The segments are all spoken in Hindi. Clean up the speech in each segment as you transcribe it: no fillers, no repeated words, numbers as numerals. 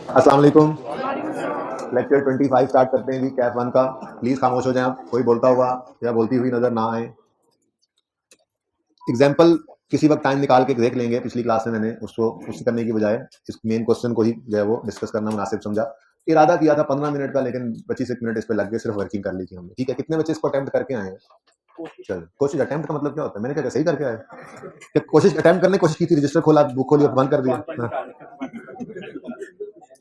अस्सलाम वालेकुम। लेक्चर 25 स्टार्ट करते हैं जी, कैफ 1 का। प्लीज खामोश हो जाएं आप, कोई बोलता हुआ या बोलती हुई नजर ना आए। एग्जाम्पल किसी वक्त टाइम निकाल के देख लेंगे, पिछली क्लास में मैंने उसको करने की बजाय इस मेन क्वेश्चन को ही जो है वो डिस्कस करना मुनासिब समझा। इरादा किया था 15 मिनट का, लेकिन 25 मिनट इस पे लग गए, सिर्फ वर्किंग कर ली थी हमने। ठीक है, कितने बच्चे इसको अटेम्प्ट करके आए हैं? चलो, कोशिश अटेम्प्ट का मतलब क्या होता है? मैंने क्या सही करके आए? क्या कोशिश अटेम्प्ट करने की कोशिश की थी, रजिस्टर खोला, बुक खोली और बंद कर दिया?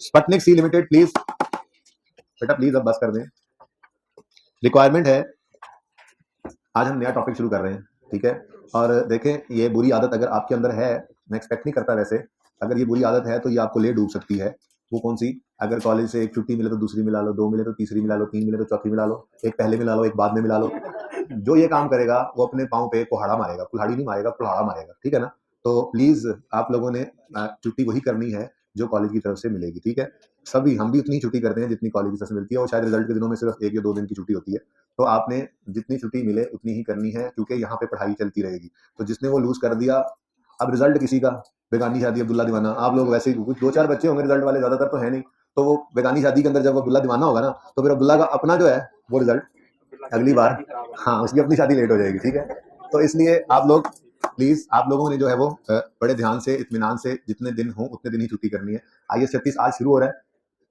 स्पटनिक सी लिमिटेड प्लीज बेटा, प्लीज अब बस कर दें। रिक्वायरमेंट है, आज हम नया टॉपिक शुरू कर रहे हैं, ठीक है। और देखें, ये बुरी आदत अगर आपके अंदर है, मैं एक्सपेक्ट नहीं करता वैसे, अगर ये बुरी आदत है तो ये आपको ले डूब सकती है। वो कौन सी? अगर कॉलेज से एक छुट्टी मिले तो दूसरी मिला लो, 2 मिले तो तीसरी मिला लो, 3 मिले तो चौथी मिला लो, एक पहले मिला लो, एक बाद में मिला लो। जो ये काम करेगा वो अपने पाँव पे कुल्हाड़ा मारेगा, कुल्हाड़ी नहीं मारेगा, कुल्हाड़ा मारेगा, ठीक है ना। तो प्लीज आप लोगों ने छुट्टी वही करनी है जो कॉलेज की तरफ से मिलेगी, ठीक है। सभी हम भी उतनी छुट्टी करते हैं जितनी कॉलेज की तरफ से मिलती है, और शायद रिजल्ट के दिनों में सिर्फ 1 या 2 दिन की छुट्टी होती है। तो आपने जितनी छुट्टी मिले उतनी ही करनी है, क्योंकि यहाँ पे पढ़ाई चलती रहेगी। तो जिसने वो लूज कर दिया, अब रिजल्ट किसी का, बेगानी शादी अब्दुल्ला दीवाना, आप लोग वैसे ही कुछ 2-4 बच्चे होंगे रिजल्ट वाले, ज्यादातर तो है नहीं। तो वो बेगानी शादी के अंदर जब अब्दुल्ला दीवाना होगा ना, तो फिर अब्दुल्ला का अपना जो है वो रिजल्ट अगली बार, हाँ, उसकी अपनी शादी लेट हो जाएगी, ठीक है। तो इसलिए आप लोग प्लीज, आप लोगों ने जो है वो बड़े ध्यान से, इत्मीनान से, जितने दिन हो उतने दिन ही छुट्टी करनी है। IS 36 आज शुरू हो रहा है,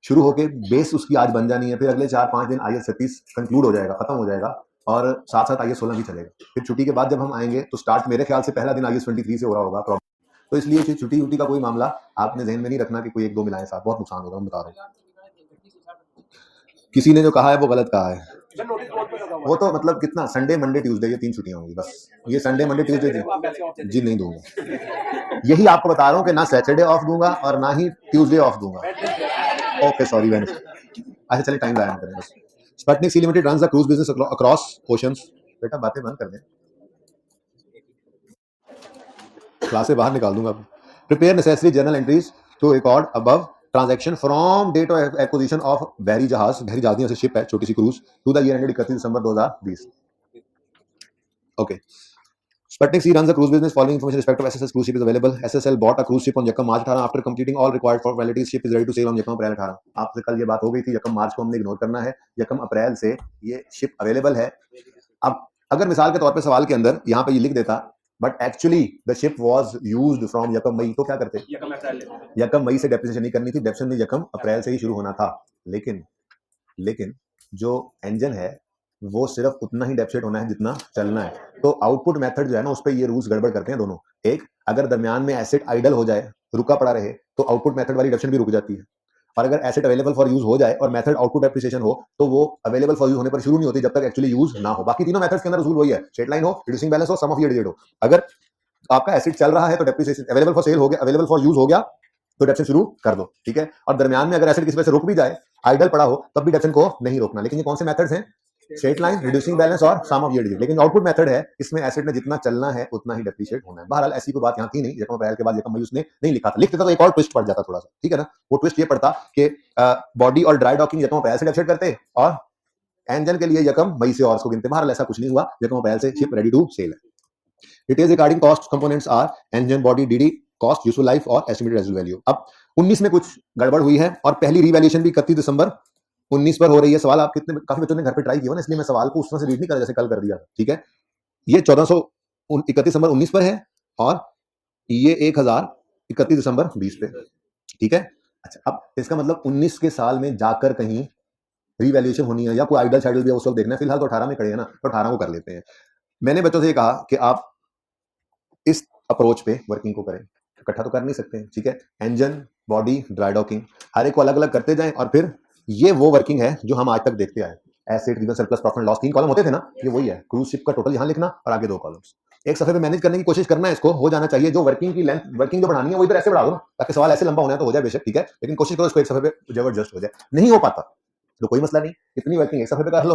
शुरू होके बेस उसकी आज बन जानी है, फिर अगले 4-5 दिन IS 36 कंक्लूड हो जाएगा, खत्म हो जाएगा, और साथ साथ IS 16 भी चलेगा। फिर छुट्टी के बाद जब हम आएंगे तो स्टार्ट मेरे ख्याल से पहला दिन IS 23 से हो रहा होगा। तो इसलिए छुट्टी उट्टी का कोई मामला आपने जहन में नहीं रखना कि कोई 1-2 मिलाएं साथ, बहुत नुकसान होगा, मैं बता रहा हूँ। किसी ने जो कहा है वो गलत कहा है। वो तो मतलब कितना, संडे मंडे ट्यूसडे ये 3 छुट्टियां होंगी बस। ये संडे मंडे ट्यूसडे जी नहीं दूंगा, यही आपको बता रहा हूँ कि ना सैटरडे ऑफ दूंगा और ना ही ट्यूसडे ऑफ दूंगा। ओके सॉरी मैन, अच्छा चलिए टाइम लाया करें बस। Sputnik Sea Limited runs the cruise business across oceans. बेटा बातें बंद कर दें, क्लास से बाहर निकाल दूंगा। Prepare necessary journal entries to record above transaction from date of acquisition of बहरी जहाज, बहरी जहाज से शिप है, छोटी सी cruise, to the year ended 31 December 2020। Okay, Sputnik C runs a cruise business. Following information respect of SSL cruise ship is available. SSL bought a cruise ship on Yakam March 18 after completing all required formalities. Ship is ready to sail on Yakam April 18। आपसे कल ये बात हो गई थी, यकम मार्च को हमने इग्नोर करना है, यकम अप्रैल से ये शिप अवेलेबल है। अब अगर मिसाल के तौर पे सवाल के अंदर यहाँ पे ये लिख देता but actually the ship was used from यकम मई, तो क्या करते? यकम मई से डेप्रिसिएशन नहीं करनी थी, डेप्रिसिएशन यकम अप्रैल से ही शुरू होना था। लेकिन जो इंजन है वो सिर्फ उतना ही डेप्रिसिएट होना है जितना चलना है। तो आउटपुट मेथड जो है ना, उस पर ये रूल्स गड़बड़ करते हैं दोनों। एक, अगर दरमियान में एसेट आइडल हो जाए, रुका पड़ा रहे, तो आउटपुट मेथड वाली डेप्रिसिएशन भी रुक जाती है। और अगर एसेट अवेलेबल फॉर यूज हो जाए और मेथड आउटपुट डेप्रिसिएशन हो, तो वो अवेलेबल फॉर यूज होने पर शुरू नहीं होती जब तक एक्चुअली यूज ना हो। बाकी तीनों मेथड्स के अंदर रूल वही है, स्ट्रेट लाइन हो, रिड्यूसिंग बैलेंस हो, सम ऑफ ईयर डिजिट हो। अगर आपका एसेट चल रहा है तो डेप्रिसिएशन अवेलेबल फॉर सेल हो गया, अवेलेबल फॉर यूज हो गया, तो डेप्रिसिएशन शुरू कर दो, ठीक है। और दरमियान में अगर एसेट किसी वजह से रुक भी जाए, आइडल पड़ा हो, तब भी डेप्रिसिएशन को नहीं रोकना। लेकिन ये कौन से मेथड्स हैं? स्ट्रेट लाइन, रिड्यूसिंग बैलेंस और सम ऑफ ईयर डिजिट। लेकिन आउटपुट मेथड है, इसमें एसेट ने जितना चलना है उतना ही डेप्रिशिएट होना है। बहरहाल ऐसी कोई बात यहाँ थी नहीं, यकम अप्रैल के बाद यकम मई उसने नहीं लिखा था। लिख देता तो एक और ट्विस्ट पड़ जाता थोड़ा सा, ठीक है ना। वो ट्विस्ट ये पड़ता कि बॉडी और ड्राई डॉकिंग यकम अप्रैल से डेप्रिशिएट करते और इंजन के लिए यकम मई से और उसको गिनते। बहरहाल ऐसा कुछ नहीं हुआ, यकम अप्रैल से शिप रेडी टू सेल है। Details regarding cost components are engine body डीडी कॉस्ट यूजफुल लाइफ और एस्टिमेटेड रेजिडुअल वैल्यू। अब 19 में कुछ गड़बड़ हुई है और पहली रीवैल्यूएशन भी 31 दिसंबर 19 पर हो रही है। सवाल आप कितने, काफी बच्चों ने घर पे ट्राई किया ना, इसलिए मैं सवाल को उस तरह से रीड नहीं कर जैसे कल कर दिया, ठीक है। ये 1431 दिसंबर 19 पर है और ये 1031 दिसंबर 20 पे, ठीक है। अच्छा, अब इसका मतलब 19 के साल में जाकर कहीं रीवैल्यूएशन होनी है या कोई आइडल शाइडल भी उस वक्त देखना है। फिलहाल तो 18 में खड़े हैं ना, तो 18 को कर लेते हैं। मैंने बच्चों से कहा कि आप इस अप्रोच पे वर्किंग को करें, इकट्ठा तो कर नहीं सकते हैं, ठीक है। इंजन बॉडी ड्राई डॉकिंग हर एक को अलग अलग करते जाएं, और फिर ये वो वर्किंग है जो हम आज तक देखते आए। Asset given surplus profit loss 3 column होते थे ना, ये वही है। क्रूज शिप का टोटल यहाँ लिखना और आगे 2 कॉलम्स। एक सफे पे मैनेज करने की कोशिश करना है, इसको हो जाना चाहिए। जो वर्किंग की लेंथ, वर्किंग जो बढ़ानी है वो इधर ऐसे बढ़ा दो ना, ताकि सवाल ऐसे लंबा होना है तो हो जाए बेशक, ठीक है। लेकिन कोशिश करो इसको एक सफे पे जबरदस्त हो जाए। नहीं हो पाता तो कोई मसला नहीं, इतनी वर्किंग एक सफे पे कर लो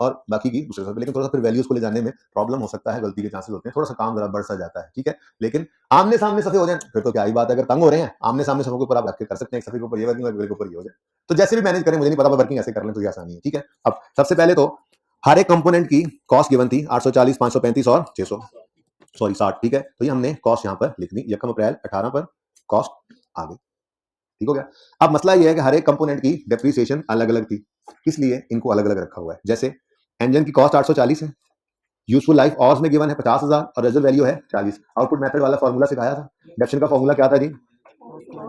और बाकी की दूसरे सफे। लेकिन थोड़ा सा फिर वैल्यूज को ले जाने में प्रॉब्लम हो सकता है, गलती के चांसेस होते हैं, थोड़ा सा काम जरा बढ़ सा जाता है, ठीक है। लेकिन आमने सामने सफे हो जाए फिर तो क्या ही बात है। अगर तंग हो रहे हैं, आमने सामने सफे के ऊपर आप रख के कर सकते हैं, एक सफे के ऊपर ये वर्किंग और के ऊपर ये हो जाए। तो जैसे भी मैनेज करें, मुझे नहीं पता, वर्किंग ऐसे कर लें तो ये आसानी है, ठीक है। अब सबसे पहले तो हर एक कंपोनेंट की कॉस्ट गिवन थी 840, 535 और 600, सॉरी 60, ठीक है। तो ये हमने कॉस्ट यहाँ पर लिख दी, यकम अप्रैल 18 पर कॉस्ट आ गई। ठीक हो गया। अब मसला ये है कि हर एक कंपोनेंट की डेप्रिसिएशन अलग अलग थी, इसलिए इनको अलग अलग रखा हुआ है। जैसे इंजन की कॉस्ट 840 है, यूजफुल लाइफ ऑर्स में गिवन है 50,000 और रेजल वैल्यू है 40। आउटपुट मेथड वाला फॉर्मूला सिखाया था, डेप्शन का फॉर्मूला क्या था जी,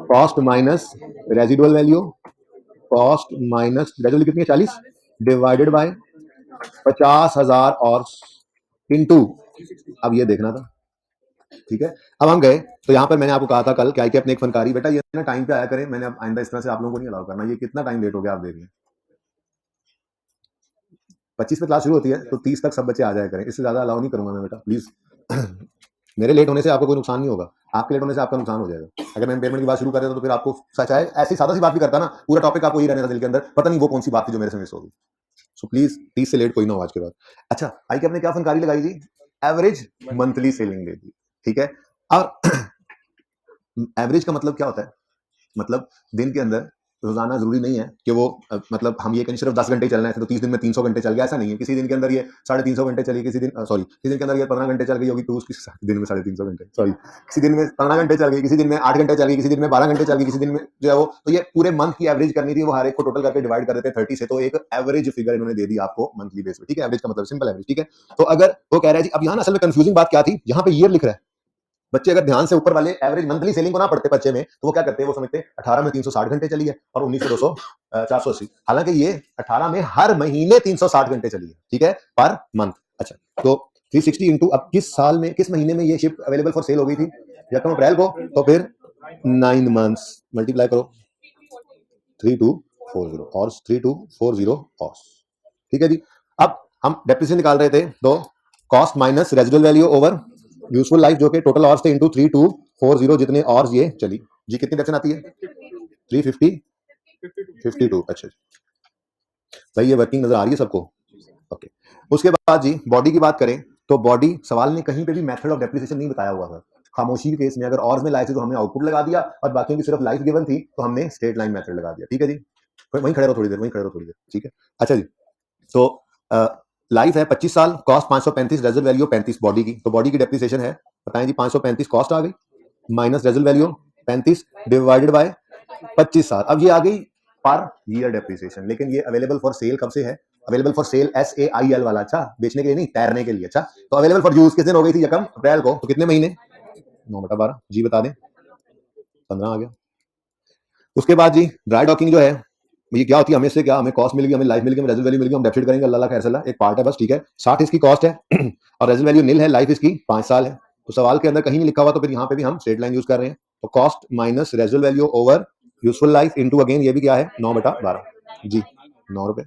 cost minus residual value, cost minus residual कितनी है 40 डिवाइडेड बाय 50,000 और इनटू, अब ये देखना था, ठीक है। अब हम गए तो यहाँ पर मैंने आपको कहा था कल क्या कि अपने एक फनकारी बेटा ये ना टाइम पे आया करें, मैंने अब आइंदा इस तरह से आप लोगों को नहीं अलाउ करना। ये कितना टाइम लेट हो गया आप देख लें, 25 पे क्लास शुरू होती है तो 30 तक सब बच्चे आ जाया करें, इससे ज्यादा अलाउ नहीं करूंगा मैं बेटा प्लीज। मेरे लेट होने से आपको कोई नुकसान नहीं होगा, आपके लेट होने से आपका नुकसान हो जाएगा। अगर मैं पेमेंट की बात शुरू कर देता तो फिर आपको सच है ऐसी सादा सी बात भी करता ना, पूरा टॉपिक आपको ही रहने था दिल के अंदर, पता नहीं वो कौन सी बात थी जो मेरे से मिस हो गई। सो प्लीज 30 से लेट कोई ना हो आज के बाद। अच्छा आई कि आपने क्या फनकारी लगाई जी, एवरेज मंथली सेलिंग दे दी, ठीक है। और एवरेज का मतलब क्या होता है, मतलब दिन के अंदर रोजाना जरूरी नहीं है कि वो मतलब हम ये कहीं सिर्फ 10 घंटे चलना है तो 30 दिन में 300 घंटे चल गया, ऐसा नहीं है। किसी दिन के अंदर ये 350 घंटे चली, किसी दिन सॉरी किसी दिन के अंदर ये 15 घंटे चल गई होगी क्रूज, किसी दिन में 350 घंटे सॉरी, किसी दिन में 15 घंटे चल गई, किसी दिन में 8 घंटे चल गई, किसी दिन में 12 घंटे चल गई, किसी दिन में जो है वो, तो ये पूरे मंथ की एवरेज करनी थी, वो हर एक को टोटल करके डिवाइड कर देते 30 से, तो एक एवरेज फिगर इन्होंने दे दी आपको मंथली बेस पे, ठीक है। एवरेज का मतलब सिंपल एवरेज, ठीक है। तो अगर वो कह रहा है जी, अब यहाँ असल में कंफ्यूजिंग बात क्या थी, यहाँ पे ईयर लिख रहा है, बच्चे अगर ध्यान से ऊपर वाले एवरेज मंथली सेलिंग को ना पढ़ते बच्चे में तो वो क्या करते हैं, वो समझते हैं 18 में 360 घंटे चली है और 19 में 200 480, हालांकि ये 18 में हर महीने 360 घंटे चली है, ठीक है, पर मंथ। अच्छा तो 360 इंटू, अब किस साल में किस महीने में ये शिप अवेलेबल फॉर सेल हो गई थी, यकम अप्रैल को, तो फिर 9 मंथ्स मल्टीप्लाई करो 3240 और 3240 और, ठीक है जी। अब हम डेप्रिसिएशन निकाल रहे थे, तो cost minus residual value over useful life जो कि टोटल आवर्स थे इनटू 3240, जितने आवर्स ये चली जी, कितनी डेप्शन आती है 350 52। अच्छा भाई ये वर्किंग नजर आ रही है सबको, ओके। उसके बाद जी बॉडी की बात करें तो बॉडी सवाल ने कहीं पे भी मेथड ऑफ डेप्रिसिएशन नहीं बताया हुआ था। खामोशी के केस में अगर ऑर्स में लाए थे तो हमने आउटपुट लगा दिया, और बाकी की सिर्फ लाइफ गिवन थी तो हमने स्ट्रेट लाइन मेथड लगा दिया, ठीक है जी। वहीं खड़े रहो थोड़ी देर, वहीं खड़े रहो थोड़ी देर, ठीक है। अच्छा जी, तो लाइफ है 25 साल, कॉस्ट 535, रेजल वैल्यू 35 बॉडी की, तो बॉडी की डेप्रिसिएशन है बताएं जी 535 कॉस्ट आ गई minus residual value 35 divided by 25 साल। अब ये आ गई पर ईयर डेप्रिसिएशन, लेकिन ये अवेलेबल फॉर सेल कब से है, अवेलेबल फॉर सेल SAIL वाला, अच्छा बेचने के लिए नहीं तैरने के लिए, अच्छा तो अवेलेबल फॉर यूज किस दिन हो गई थी, यकम अप्रैल को, तो कितने महीने 9/12 जी बता दें 15 आ गया। उसके बाद जी ड्राई डॉकिंग जो है ये क्या होती है, हमें से क्या, हमें कॉस्ट मिल गई, हमें लाइफ मिल गई, हमें रेजल वैल्यू मिल गई, हम डेप्ट करेंगे, अल्लाह खैर सल्ला, एक पार्ट है बस, ठीक है। 60 इसकी कॉस्ट है और रेजल वैल्यू निल है, लाइफ इसकी 5 साल है, तो सवाल के अंदर कहीं नहीं लिखा हुआ, तो फिर यहाँ पे भी हम स्ट्रेट लाइन यूज कर रहे हैं, तो cost minus residual value over useful life into again ये भी क्या है 9/12 जी 9 रुपए।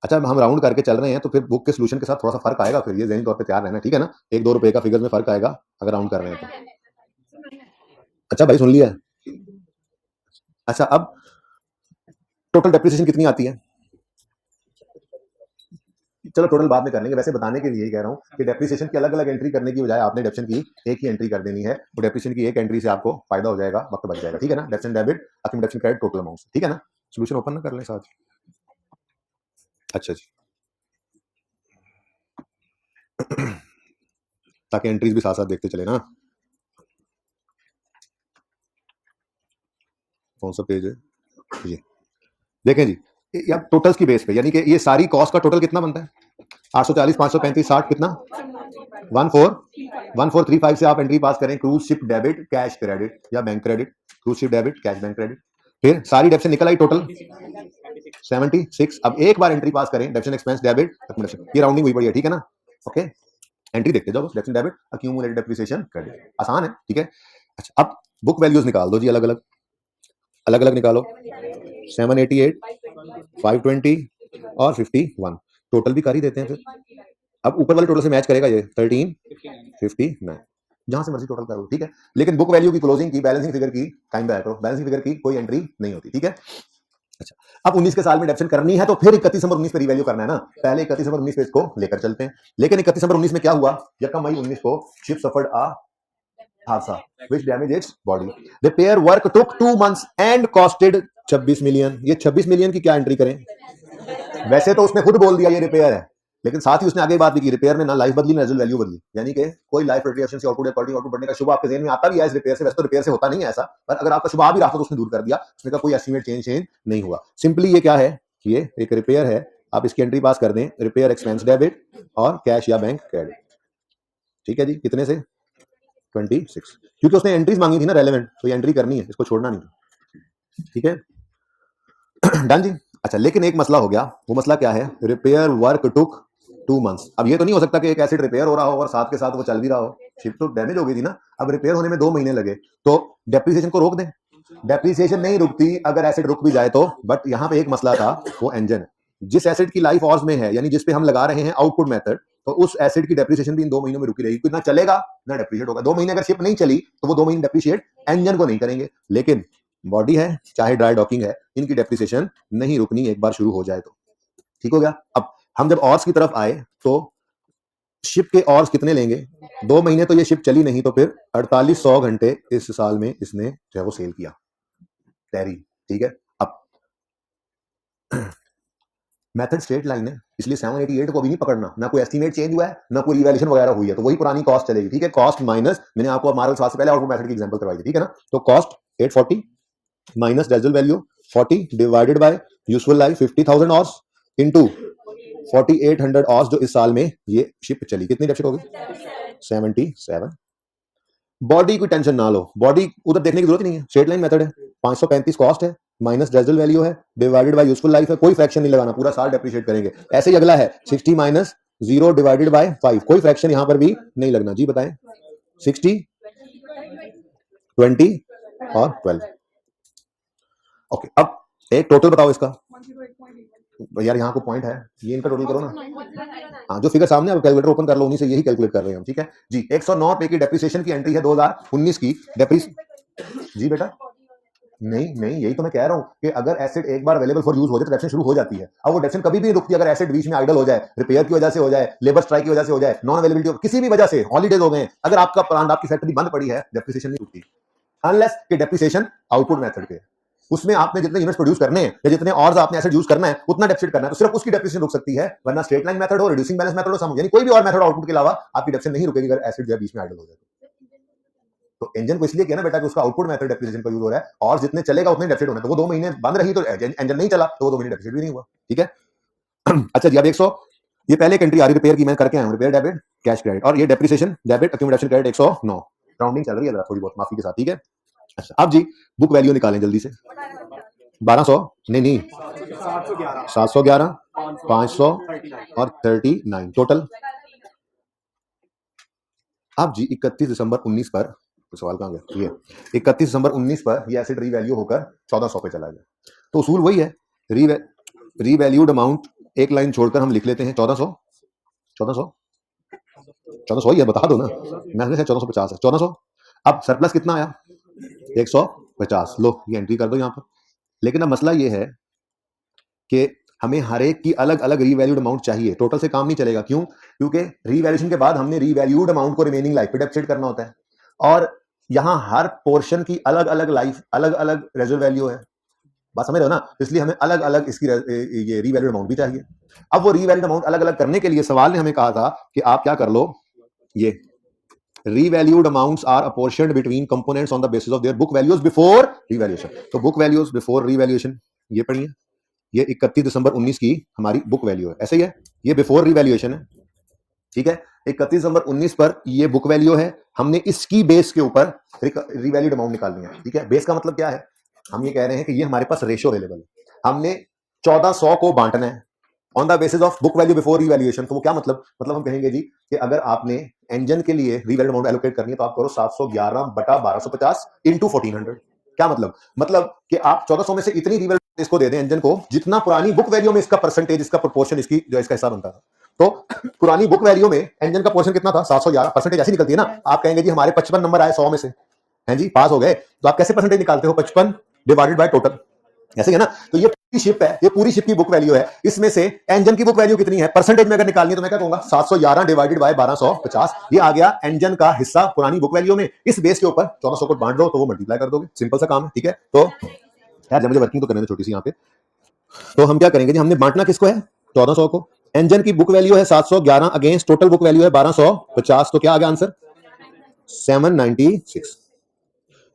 अच्छा हम राउंड करके चल रहे हैं तो फिर बुक के सोल्यूशन के साथ थोड़ा सा फर्क आएगा, फिर ये ज़हनी तौर पे तैयार रहना, ठीक है ना, 1-2 रुपए का फिगर में फर्क आएगा अगर राउंड कर रहे हैं तो। अच्छा भाई सुन लिया। अच्छा अब टोटल डेप्रिसिएशन कितनी आती है, चलो टोटल बाद में कर लेंगे, वैसे बताने के लिए ही कह रहा हूँ कि डेप्रिसिएशन की अलग अलग एंट्री करने की बजाय आपने डेप्शन की एक ही एंट्री कर देनी है, तो डेप्रिसिएशन की एक एंट्री से आपको फायदा हो जाएगा, वक्त बच जाएगा, ठीक है ना। डेप्शन debit accumulation credit total amount, ठीक है ना। सोल्यूशन ओपन ना कर लें साथ। अच्छा जी ताकि एंट्रीज भी साथ साथ देखते चले ना। कौन सा पेज है ये, देखें जी ये अब टोटल्स की बेस पे, यानी कि ये सारी कॉस्ट का टोटल कितना बनता है 840 535 60 कितना 1435 से आप एंट्री पास करें, cruise ship debit cash credit या bank credit, cruise ship debit cash bank credit, फिर सारी डेप्शन निकल आई टोटल 76। अब एक बार एंट्री पास करें डेप्शन एक्सपेंस डेबिट अक्यूमुलेशन, ये राउंडिंग हुई पड़ी है, ठीक है ना, ओके। एंट्री देखते जाओ बस, डेप्शन डेबिट अक्यूमुलेटेड डेप्रिसिएशन क्रेडिट, आसान है, ठीक है। अच्छा अब बुक वैल्यूज निकाल दो जी, अलग अलग निकालो 788 520 और 51, टोटल भी कर ही देते हैं फिर। अब ऊपर वाले टोटल से मैच करेगा ये 1359, जहां से मर्जी टोटल करो, ठीक है। लेकिन बुक वैल्यू की क्लोजिंग की बैलेंसिंग फिगर की टाइम बैक करो, बैलेंसिंग फिगर की कोई एंट्री नहीं होती, ठीक है। अच्छा अब 19 के साल में डेप्शन करनी है तो फिर 31 दिसंबर 19 पे रिवैल्यू करना है ना, पहले 31 दिसंबर 19 पे इसको लेकर चलते हैं। लेकिन 31 दिसंबर 19 में क्या हुआ, यकम मई 19 को शिप सफर्ड अ हादसा which damaged its body. Repair work took 2 months and costed 26 million. ये 26 मिलियन की क्या एंट्री करें, वैसे तो उसने खुद बोल दिया ये रिपेयर है, लेकिन साथ ही उसने आगे बात भी की, रिपेयर ने ना लाइफ बदली ना रेजल वैल्यू बदली, यानी कि कोई लाइफ एफिशिएंसी आउटपुट या क्वालिटी आउटपुट बढ़ने का शुभ आपके जेहन में आता भी है इस रिपेयर से, वैसे तो रिपेयर से होता नहीं है ऐसा, पर अगर आपका शुभ आ भी रहा था तो उसने दूर कर दिया, उसने कहा कोई एस्टिमेट चेंज नहीं हुआ। सिंपली ये क्या है, ये एक रिपेयर है, आप इसकी एंट्री पास कर दें, रिपेयर एक्सपेंस डेबिट और कैश या बैंक क्रेडिट। ठीक है जी, कितने से 26, क्योंकि उसने एंट्रीज मांगी थी ना रेलेवेंट, तो ये एंट्री करनी है, इसको छोड़ना नहीं। ठीक है डन जी। अच्छा, लेकिन एक मसला हो गया, वो मसला क्या है, रिपेयर वर्क टुक 2 months। अब ये तो नहीं हो सकता कि एक एसिड रिपेयर हो रहा हो और साथ के साथ वो चल भी रहा हो, शिप तो डैमेज हो गई थी ना, अब रिपेयर होने में 2 महीने लगे, तो डेप्रिसिएशन को रोक दें। डेप्रिसिएशन नहीं रुकती अगर एसिड रुक भी जाए तो, बट यहाँ पे एक मसला था, वो इंजन जिस एसिड की लाइफ ऑर्स में है, यानी जिसपे हम लगा रहे हैं आउटपुट मेथड, तो उस एसिड की डेप्रिसिएशन भी इन 2 महीनों में रुकी रहेगी, ना चलेगा ना डेप्रिशिएट होगा। 2 महीने अगर शिप नहीं चली तो वो 2 महीने डेप्रिशिएट इंजन को नहीं करेंगे, लेकिन बॉडी है चाहे ड्राई डॉकिंग है, इनकी डेप्रिसिएशन नहीं रुकनी एक बार शुरू हो जाए तो। ठीक हो गया। अब हम जब ऑर्स की तरफ आए तो शिप के ऑर्स कितने लेंगे, 2 महीने तो ये शिप चली नहीं, तो फिर 4800 घंटे इस साल में इसने जो है वो सेल किया टैरी। ठीक है, अब मेथड स्ट्रेट लाइन है, इसलिए 788 को भी नहीं पकड़ना, ना कोई एस्टीमेट चेंज हुआ है ना कोई रिवैल्यूएशन वगैरह हुई है, तो वही पुरानी कॉस्ट चलेगी। ठीक है, कॉस्ट माइनस, मैंने आपको मार्वल क्लास से पहले आउटपुट मेथड की एग्जांपल करवाई थी, ठीक है ना, तो cost 840 minus residual value 40 divided by useful life 50,000 hours into 4800 hours जो इस साल में ये शिप चली, कितनी डेप्सिट होगी 77। बॉडी की टेंशन ना लो, बॉडी उधर देखने की जरूरत नहीं है, स्ट्रेट लाइन मेथड है, 535 कॉस्ट है माइनस रेजल वैल्यू है डिवाइडेड बाय यूजफुल लाइफ है, कोई फ्रैक्शन नहीं लगाना, पूरा साल डेप्रिशिएट करेंगे। ऐसे ही अगला है 60 माइनस 0 डिवाइडेड बाय 5, कोई फ्रैक्शन यहां पर भी नहीं लगना। जी बताएं, 60 20 और 12। ओके, अब एक टोटल बताओ इसका यार, यहाँ को पॉइंट है, ये इनका टोटल करो ना। हाँ, जो फिगर सामने आप कैलकुलेटर ओपन कर लो, उन्हीं से यही कैलकुलेट कर रहे हैं हम। ठीक है जी, 109 रुपए की डेप्रिसिएशन की एंट्री है 2019 की डेप्रिस। जी बेटा, नहीं यही तो मैं कह रहा हूँ कि अगर एसिड एक बार अवेलेबल फॉर यूज हो जाए तो डेप्शन शुरू हो जाती है। अब वो डेप्शन कभी भी नहीं रुकती, अगर एसिड बीच में आइडल हो जाए, रिपेयर की वजह से हो जाए, लेबर स्ट्राइक की वजह से हो जाए, नॉन अवेलेबिलिटी किसी भी वजह से, हॉलीडेज हो गए, अगर आपका प्लांट आपकी फैक्ट्री बंद पड़ी है, डेप्रिसिएशन नहीं रुकती, अनलेस कि डेप्रिसिएशन आउटपुट मेथड पे, उसमें आपने जितने यूनिट्स प्रोड्यूस करने हैं या जितने और आपने एसिड यूज करना है उतना डेप्सिट करना है, तो सिर्फ उसकी डेप्रिसिएशन रुक सकती है, वरना स्ट्रेट लाइन मेथड हो, रिड्यूसिंग बैलेंस मेथड हो, सम यानी कोई भी और मेथड आउटपुट के अलावा आपकी डेप्रिसिएशन नहीं रुकेगी अगर एसिड जो है बीच में आइडल हो जाए। तो इंजन को इसलिए किया ना बेटा कि उसका आउटपुट मेथड डेप्रिसिएशन का यूज हो रहा है, और जितने चलेगा उतने डेप्सिट होना है, तो वो 2 महीने बंद रही तो इंजन नहीं चला, तो वो 2 महीने डेप्सिट भी नहीं हुआ। ठीक है अच्छा जी, अब 100 ये पहले एक एंट्री आ रही रिपेयर की, मैं करके आया हूं, रिपेयर डेबिट कैश क्रेडिट, और ये depreciation debit accumulation credit 109, rounding चल रही है थोड़ी बहुत माफी के साथ। ठीक है, अच्छा अब जी बुक वैल्यू निकालें जल्दी से, 1200 नहीं 711 500 और 39 टोटल। अब जी 31 दिसंबर 19 पर, तो सवाल कहां गया, ये 31 दिसंबर 19 पर ये एसिड रीवैल्यू होकर 1400 पे चला गया। तो उसूल वही है, रीवैल्यूड अमाउंट एक लाइन छोड़कर हम लिख लेते हैं 1400 ही है, बता दो ना, मैंने 1450 है 1400। अब सरप्लस कितना आया 150, लो ये एंट्री कर दो यहां पर। लेकिन अब मसला ये है कि हमें हर एक की अलग अलग रीवैल्यूड अमाउंट चाहिए, टोटल से काम नहीं चलेगा। क्यों? क्योंकि रीवैल्यूएशन के बाद हमने रीवैल्यूड अमाउंट को रिमेनिंग लाइफ पे डेप्सिट करना होता है, और यहां हर पोर्शन की अलग अलग लाइफ, अलग अलग रेजल वैल्यू है, बात समझ रहे हो ना, इसलिए हमें अलग अलग इसकी ये रीवैल्यूड अमाउंट भी चाहिए। अब वो रीवैल्यूड अमाउंट अलग अलग करने के लिए सवाल ने हमें कहा था कि आप क्या कर लो, ये revalued amounts are apportioned between components on the basis of their book values before revaluation। तो book values before revaluation ये पढ़िए, ये 31 दिसंबर 19 की हमारी बुक वैल्यू है, ऐसे ही है, ये बिफोर रिवैल्यूएशन है। ठीक है, 31 दिसंबर 19 पर ये बुक वैल्यू है, हमने इसकी बेस के ऊपर रिवैल्यूड अमाउंट निकालनी है। ठीक है, बेस का मतलब क्या है, हम ये कह रहे हैं कि ये हमारे पास रेशियो अवेलेबल है, हमने 1400 को बांटना है on the basis of book value before revaluation. तो वो क्या मतलब हम कहेंगे जी कि अगर आपने इंजन के लिए रिवैल्यूड अमाउंट एलोकेट करनी है तो आप करो 711 बटा 1250 इंटू 1400। क्या मतलब कि आप 1400 में से इतनी रिवैल्यूड इसको दे दें इंजन को जितना पुरानी बुक वैल्यू में इसका परसेंटेज, इसका प्रोपोर्शन, इसकी जो इसका हिस्सा बनता था। तो पुरानी बुक वैल्यू में इंजन का पोर्शन कितना था 711, परसेंटेज ऐसी निकलती है ना, आप कहेंगे जी हमारे 55 नंबर आए 100 में से, हैं जी पास हो गए, तो आप कैसे परसेंटेज निकालते हो, 55 डिवाइडेड बाय टोटल, ऐसे है ना। तो ये पूरी शिप है, ये पूरी शिप की बुक वैल्यू है, इसमें से इंजन की बुक वैल्यू कितनी है परसेंटेज में अगर निकालनी है तो मैं क्या कहूंगा 711 डिवाइडेड बाय 1250, ये आ गया इंजन का हिस्सा पुरानी बुक वैल्यू में। इस बेस के ऊपर 1400 को बांट दो तो वो मल्टीप्लाई कर दोगे, सिंपल सा काम है। ठीक है, तो यार मुझे वर्किंग तो करने दो छोटी सी यहाँ पे। तो हम क्या करेंगे जी, हमने बांटना किसको है 1400 को, इंजन की बुक वैल्यू है 711 अगेंस्ट टोटल बुक वैल्यू है 1250, तो क्या आ गया आंसर 796।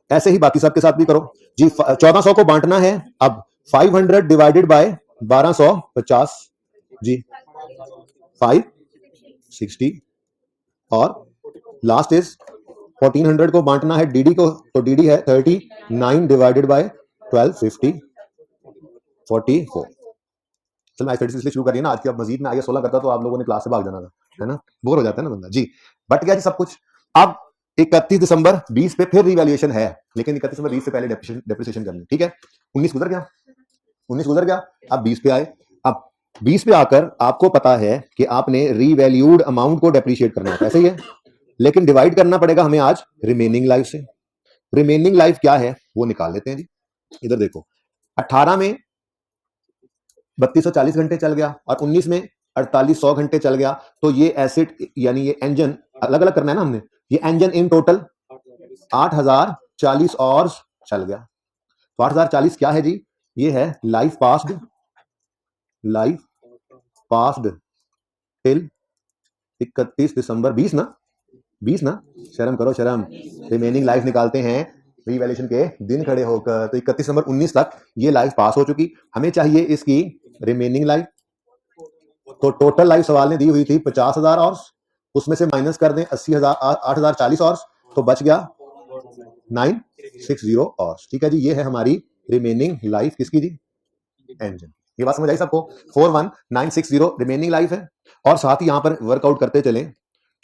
ऐसे ही बाकी सबके साथ भी करो जी। 1400 को बांटना है, अब 500 डिवाइडेड बाय 1250 जी 560, और लास्ट इज 1400 को बांटना है डीडी को, तो डीडी है 39 डिवाइडेड बाय 1250 44। चल मैं 36 से शुरू करिए ना, आज की अब मजीद में आगे 16 करता तो आप लोगों ने क्लास से भाग जाना था, है ना, बोर हो जाता है ना बंदा जी। बट क्या जी सब कुछ। अब 31 दिसंबर 20 पे फिर रिवैल्यूएशन है, लेकिन 31 दिसंबर 20 से पहले डेप्रिसिएशन करनी, ठीक है। 19 गुजर गया, 19 गुजर गया, अब 20 पे आए। अब 20 पे आकर आपको पता है कि आपने रीवैल्यूड अमाउंट को डेप्रिशिएट करना है, ऐसे ही है, लेकिन डिवाइड करना पड़ेगा हमें आज रिमेनिंग लाइफ से। रिमेनिंग लाइफ क्या है वो निकाल लेते हैं जी। इधर देखो, 18 में 3240 घंटे चल गया और 19 में 4800 घंटे चल गया, तो ये एसिड यानी ये इंजन अलग अलग करना है ना हमने, ये इंजन इन टोटल 8040 और चल गया। तो 8040 क्या है जी, ये है life passed, life passed till 31 दिसंबर 20 ना, 20 ना, शर्म करो शर्म। रिमेनिंग लाइफ निकालते हैं रीवैल्यूएशन के दिन खड़े होकर, तो 31 दिसंबर 19 तक ये लाइफ पास हो चुकी, हमें चाहिए इसकी रिमेनिंग लाइफ। तो टोटल लाइफ सवाल ने दी हुई थी 50,000 और उसमें से माइनस कर दें 80,000 8040 और, तो बच गया 960 और, ठीक है जी। ये है हमारी रिमेनिंग लाइफ किसकी जी, इंजन। ये बात समझ आई सबको, 41960 रिमेनिंग लाइफ है। और साथ ही यहां पर वर्कआउट करते चलें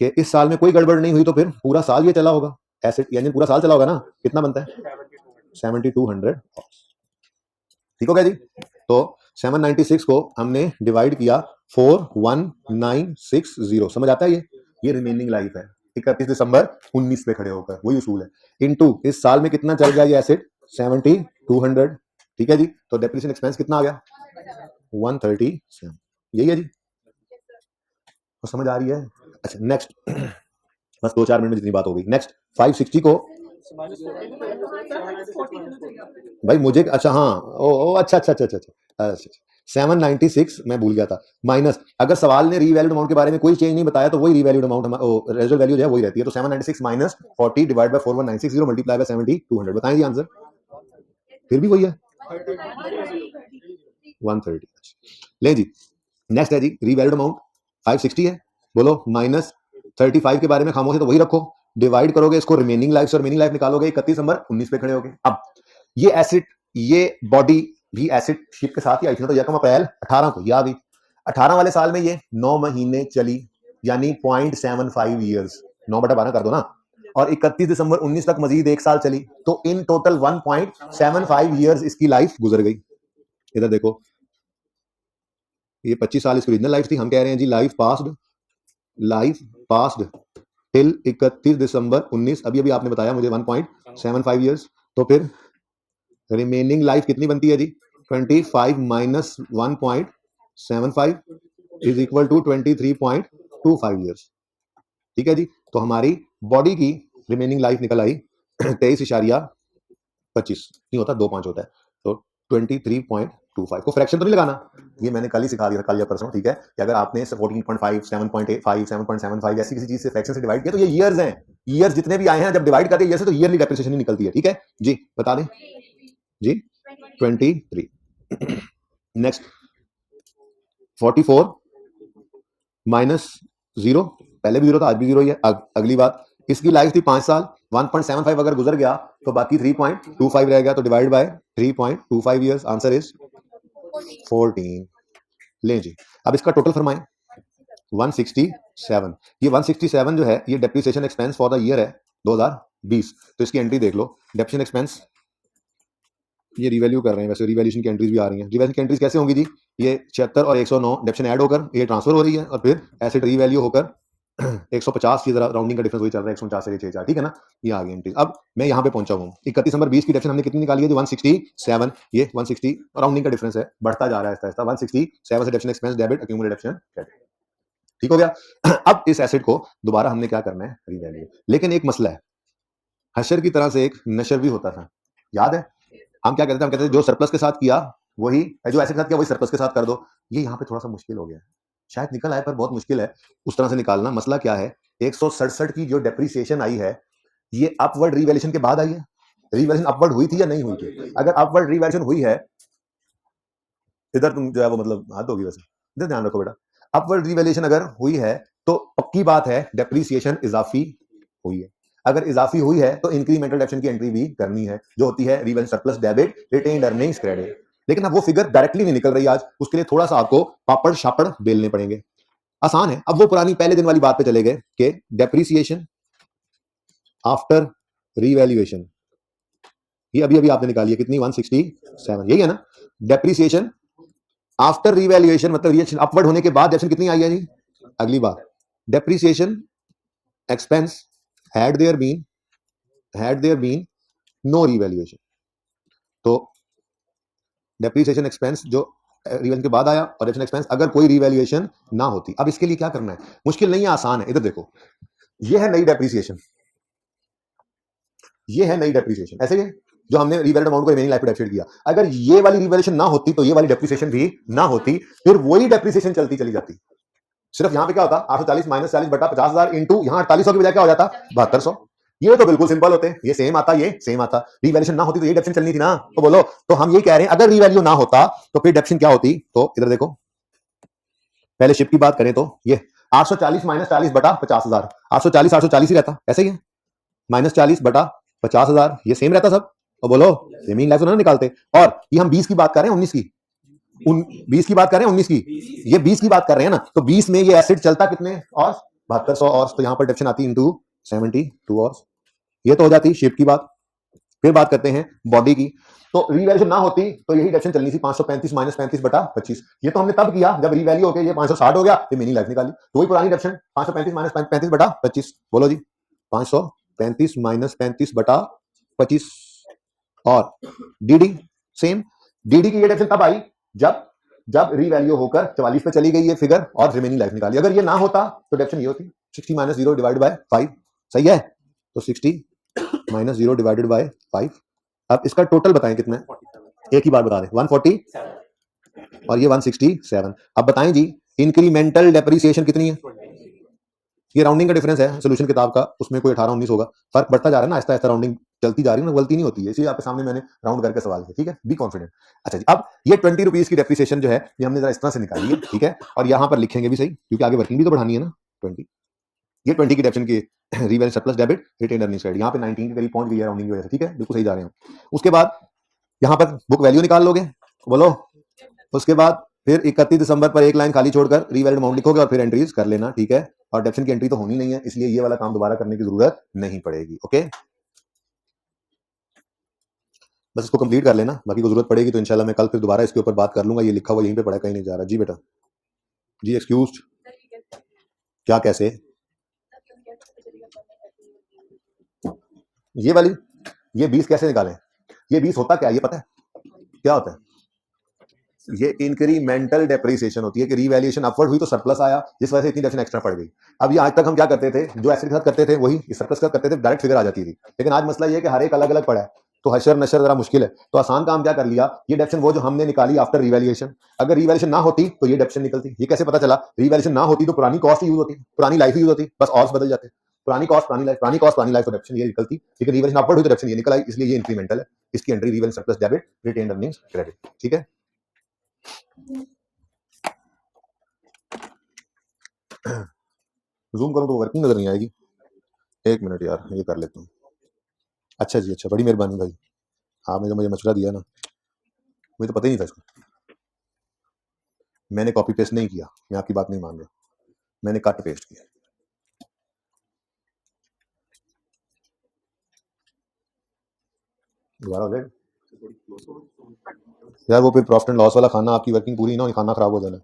कि इस साल में कोई गड़बड़ नहीं हुई तो फिर पूरा साल ये चला होगा, ऐसे इंजन पूरा साल चला होगा ना, कितना बनता है 7200, ठीक हो गया जी। तो 796 को हमने डिवाइड किया 41960, समझ आता है ये रिमेनिंग लाइफ है 31 दिसंबर 19 पे खड़े होकर, वही उसूल है। इनटू इस साल में कितना चल गया ये एसिड 7200, ठीक है जी। तो डेप्रिसिएशन एक्सपेंस कितना आ गया 137, यही है जी, तो समझ आ रही है। अच्छा नेक्स्ट, बस 2-4 मिनट में जितनी बात हो गई। नेक्स्ट 560 को भाई मुझे, अच्छा हाँ, ओ अच्छा अच्छा अच्छा अच्छा अच्छा 796 मैं भूल गया था, माइनस अगर सवाल ने रीवैल्यूड अमाउंट के बारे में कोई चेंज नहीं बताया तो वही रीवैल्यूड अमाउंट रेजल्ट वैल्यू जो है वही रहती है। तो 796 minus 40 divide by 41960 multiply by 7200, बताएं जी आंसर, फिर भी वही है 130। ले जी नेक्स्ट है जी रीवैल्यूड अमाउंट 560 है, बोलो माइनस 35 के बारे में खामोश है तो वही रखो, डिवाइड करोगे इसको रिमेनिंग लाइफ से, रिमेनिंग लाइफ निकालोगे 31 दिसंबर 19 पे खड़े होगे। अब ये एसिड, ये बॉडी भी एसिड शिप के साथ ही आई थी, तो यकम अप्रैल 18 को याद ही 18 वाले साल में ये 9 महीने चली, यानी 0.75 ईयर्स, 9/12 कर दो ना, और 31 दिसंबर 19 तक मजीद एक साल चली, तो इन टोटल 1.75 ईयर्स इसकी लाइफ गुजर गई। इधर देखो, ये 25 साल इसकी ओरिजिनल लाइफ थी, हम कह रहे हैं जी लाइफ पास्ड टिल 31 दिसंबर 19, अभी अभी आपने बताया मुझे 1.75 ईयर्स, तो फिर रिमेनिंग लाइफ कितनी बनती है जी 25 minus 1.75 is equal to 23.25 years, ठीक है जी। तो हमारी बॉडी की रिमेनिंग लाइफ निकल आई 23.25 नहीं होता, 2.5 होता है, तो 23.25 को फ्रैक्शन तो नहीं लगाना, ये मैंने कल ही सिखा दिया था, कल या परसों, ठीक है, कि अगर आपने 14.5 7.85 7.75 ऐसी किसी चीज से फ्रैक्शन से डिवाइड किया तो ये ईयर्स हैं, ईयर्स जितने भी आए हैं जब डिवाइड करते हैं ईयर से तो ईयरली डेप्रिसिएशन ही निकलती है, ठीक है जी। बता दें जी 23। नेक्स्ट 44 माइनस 0, पहले भी 0 था आज भी 0 ही है। अगली बात, इसकी लाइफ थी 5 साल, 1.75 अगर गुजर गया तो बाकी 3.25 रह गया, तो divide by 3.25 years, answer is 14। ले जी अब इसका टोटल फरमाएं 167, ये 167 जो है ये depreciation expense for the year है 2020, तो इसकी एंट्री देख लो, डेप्रिसिएशन एक्सपेंस, ये रिवैल्यू कर रहे हैं, वैसे रिवैल्यूएशन की एंट्रीज भी आ रही हैं। रिवैल्यूएशन की एंट्रीज कैसे होंगी जी, ये 76 और 109 डेप्शन ऐड होकर ये ट्रांसफर हो रही है, और फिर एसिड रीवैल्यू होकर 150 की जरा राउंडिंग का डिफरेंस वही चल रहा है 149 से 64, ठीक है ना, ये आ गई एंट्रीज। अब मैं यहाँ पे पहुंचा हूँ 31 दिसंबर 20 की डेप्शन हमने कितनी निकाली है जी 167, ये 160 राउंडिंग का डिफरेंस है, बढ़ता जा रहा है ऐसा 167 से डेप्शन एक्सपेंस डेबिट एक्यूमुलेट डेप्शन क्रेडिट, ठीक हो गया। अब इस एसिड को दोबारा हमने क्या करना है रीवैल्यू, लेकिन एक मसला है, हशर की तरह से एक नशर भी होता था, याद है हम क्या कहते थे, हम कहते थे जो सरप्लस के साथ किया वही, जो एसिड के साथ किया वही सरप्लस के साथ कर दो, ये यहाँ पे थोड़ा सा मुश्किल हो गया है, शायद निकल आए पर बहुत मुश्किल है उस तरह से निकालना। मसला क्या है, 167 की जो डेप्रिसिएशन आई है ये अपवर्ड रिवैल्यूएशन के बाद आई है। रिवैल्यूएशन अपवर्ड हुई थी या नहीं हुई थी? अगर अपवर्ड रिवैल्यूएशन हुई है, इधर तुम जो है वो मतलब हाथ होगी, वैसे इधर ध्यान रखो बेटा। अपवर्ड रिवैल्यूएशन अगर हुई है तो पक्की बात है डेप्रिसिएशन इजाफी हुई है। अगर इजाफी हुई है तो इंक्रीमेंटल डेप्शन की एंट्री भी करनी है, जो होती है रिवेंस surplus debit retained earnings credit. लेकिन अब वो फिगर डायरेक्टली नहीं निकल रही आज, उसके लिए थोड़ा सा आपको पापड़ शापड़ बेलने पड़ेंगे। आसान है। अब वो पुरानी पहले दिन वाली बात पे चले गए कि डेप्रिसिएशन आफ्टर रिवैल्यूएशन, ये अभी अभी आपने निकाली है कितनी, 167, यही है ना। डेप्रिसिएशन आफ्टर रिवैल्यूएशन मतलब रिएक्शन अपवर्ड होने के बाद डेप्रिसिएशन कितनी आई है जी? अगली बात, depreciation expense had there been no revaluation, तो डेप्रिसिएशन एक्सपेंस जो रिवैल्यूएशन के बाद आया और डेप्रिसिएशन एक्सपेंस अगर कोई रिवैल्यूएशन ना होती। अब इसके लिए क्या करना है, मुश्किल नहीं है, आसान है। इधर देखो, ये है नई डेप्रिसिएशन, ये है नई डेप्रिसिएशन, ऐसे ही जो हमने रिवैल्यूड अमाउंट को रिमेनिंग लाइफ डेप्रिसिएट किया। अगर ये वाली रिवैल्यूएशन ना होती तो ये वाली डेप्रिसिएशन भी ना होती, फिर वही डेप्रिसिएशन चलती चली जाती। सिर्फ यहाँ पे क्या होता, 840 माइनस 40 बटा 50,000 इंटू यहाँ 4800 की बजाय क्या हो जाता, 7200। ये तो बिल्कुल सिंपल होते, ये सेम आता, ये सेम आता। रिवैल्यूएशन ना होती तो ये डेप्शन चलनी थी ना, तो बोलो। तो हम ये कह रहे हैं अगर रिवैल्यू ना होता तो फिर डेप्शन क्या होती। तो इधर देखो, पहले शिप की बात करें तो ये 840 माइनस 40 बटा 50,000, 840 ही रहता, ऐसे ही है। माइनस 40 बटा 50,000 ये सेम रहता सब। तो बोलो रिमेनिंग लाइफ ना निकालते। और ये हम 20 की बात कर रहे हैं, 19 की, 20 की बात कर रहे हैं, 19 की, ये 20 की बात कर रहे हैं ना। तो 20 में ये एसिड चलता कितने और 7200 और, तो यहाँ पर डेप्शन आती इंटू 72 और, ये तो हो जाती शिप की बात। फिर बात करते हैं बॉडी की। तो रिवैल्यूएशन ना होती तो यही डेप्शन चलनी थी 535 माइनस 35 बटा 25। ये तो हमने तब किया जब रिवैल्यू होके ये 560 हो गया, फिर मिनी लाइफ निकाली, तो वही पुरानी डेप्शन 535 माइनस 35 बटा 25। बोलो जी, 535 माइनस 35 बटा 25 और डीडी सेम। डीडी की ये डेप्शन तब आई जब जब रीवैल्यू होकर 44 पे चली गई ये फिगर और रिमेनिंग लाइफ निकाली। अगर ये ना होता तो डेप्शन ये होती 60 माइनस 0 डिवाइडेड बाय 5। सही है, तो 60 माइनस 0 डिवाइडेड बाय 5। अब इसका टोटल बताएं कितना है, एक ही बार बता दें, 140 और ये 167। अब बताएं जी इंक्रीमेंटल डेप्रिसिएशन कितनी है। ये राउंडिंग का डिफरेंस है सोल्यूशन किताब का, उसमें कोई 18-19 होगा, फर्क बढ़ता जा रहा है ना, आहिस्ता आहिस्ता राउंडिंग चलती जा रही है ना, गलती नहीं होती है, इसलिए आपके सामने मैंने राउंड करके सवाल किया, ठीक है, बी कॉन्फिडेंट। अच्छा जी, अब ये 20 रुपीज की डेप्रिसिएशन जो है ये हमने जरा इस तरह से निकाली है, ठीक है, और यहाँ पर लिखेंगे भी सही क्योंकि आगे वर्किंग भी तो बढ़ानी है ना। 20, ये 20 की डेप्शन की revaluation surplus debit retained earnings credit, यहाँ पे 19 के करीब पहुंच गई है राउंडिंग की वजह से, ठीक है, बिल्कुल सही जा रहे हैं। उसके बाद यहाँ पर बुक वैल्यू निकाल लोगे, बोलो। उसके बाद फिर 31 दिसंबर पर एक लाइन खाली छोड़कर रिवैल्यूड अमाउंट लिखोगे और फिर एंट्रीज कर लेना, ठीक है। और डेप्शन की एंट्री तो होनी नहीं है, इसलिए ये वाला काम दोबारा करने की जरूरत नहीं पड़ेगी, ओके। बस इसको कंप्लीट कर लेना, बाकी को जरूरत पड़ेगी तो इंशाल्लाह मैं कल फिर दोबारा इसके ऊपर बात कर लूंगा। ये लिखा हुआ यहीं पे पड़ा, कहीं नहीं जा रहा। जी बेटा जी, एक्सक्यूज क्या, कैसे, ये वाली, ये 20 कैसे निकालें, ये 20 होता क्या, ये पता है क्या होता है? ये इंक्रीमेंटल डेप्रिसिएशन होती है कि रिवैल्यूएशन अपवर्ड हुई तो सरप्लस आया, जिस वजह से इतनी डेप्शन एक्स्ट्रा पड़ गई। अब ये आज तक हम क्या करते थे, जो एसिड के साथ करते थे वही सरप्लस का करते थे, डायरेक्ट फिगर आ जाती थी। लेकिन आज मसला ये है कि हर एक अलग अलग पड़ा है, तो हशर नशर जरा मुश्किल है। तो आसान काम क्या कर लिया, ये डेप्शन वो जो हमने निकाली आफ्टर रिवैल्यूएशन, अगर रिवैल्यूएशन ना होती तो ये डेप्शन निकलती। ये कैसे पता चला, रिवैल्यूएशन ना होती तो पुरानी कॉस्ट यूज होती, पुरानी लाइफ यूज होती, बस और बदल जाते, पुरानी कॉस्ट पुरानी लाइफ, पुरानी कॉस्ट पुरानी लाइफ, तो डेप्शन ये निकलती। लेकिन रिवैल्यूएशन अपवर्ड हुई तो डेप्शन ये निकल आई, इसलिए ये इंक्रीमेंटल है। इसकी entry revaluation surplus debit retained earnings credit, ठीक है। जूम करूं तो वर्किंग नजर नहीं आएगी, एक मिनट यार ये कर लेता हूँ। अच्छा जी, अच्छा, बड़ी मेहरबानी भाई, आपने जो मुझे मशवरा दिया ना, मुझे तो पता ही नहीं था इसका। मैंने कॉपी पेस्ट नहीं किया, मैं आपकी बात नहीं मान रहा, मैंने कट पेस्ट किया। दोबारा हो जाएगा यार, वो फिर प्रॉफिट एंड लॉस वाला खाना, आपकी वर्किंग पूरी ना हो, खाना खराब हो जाना।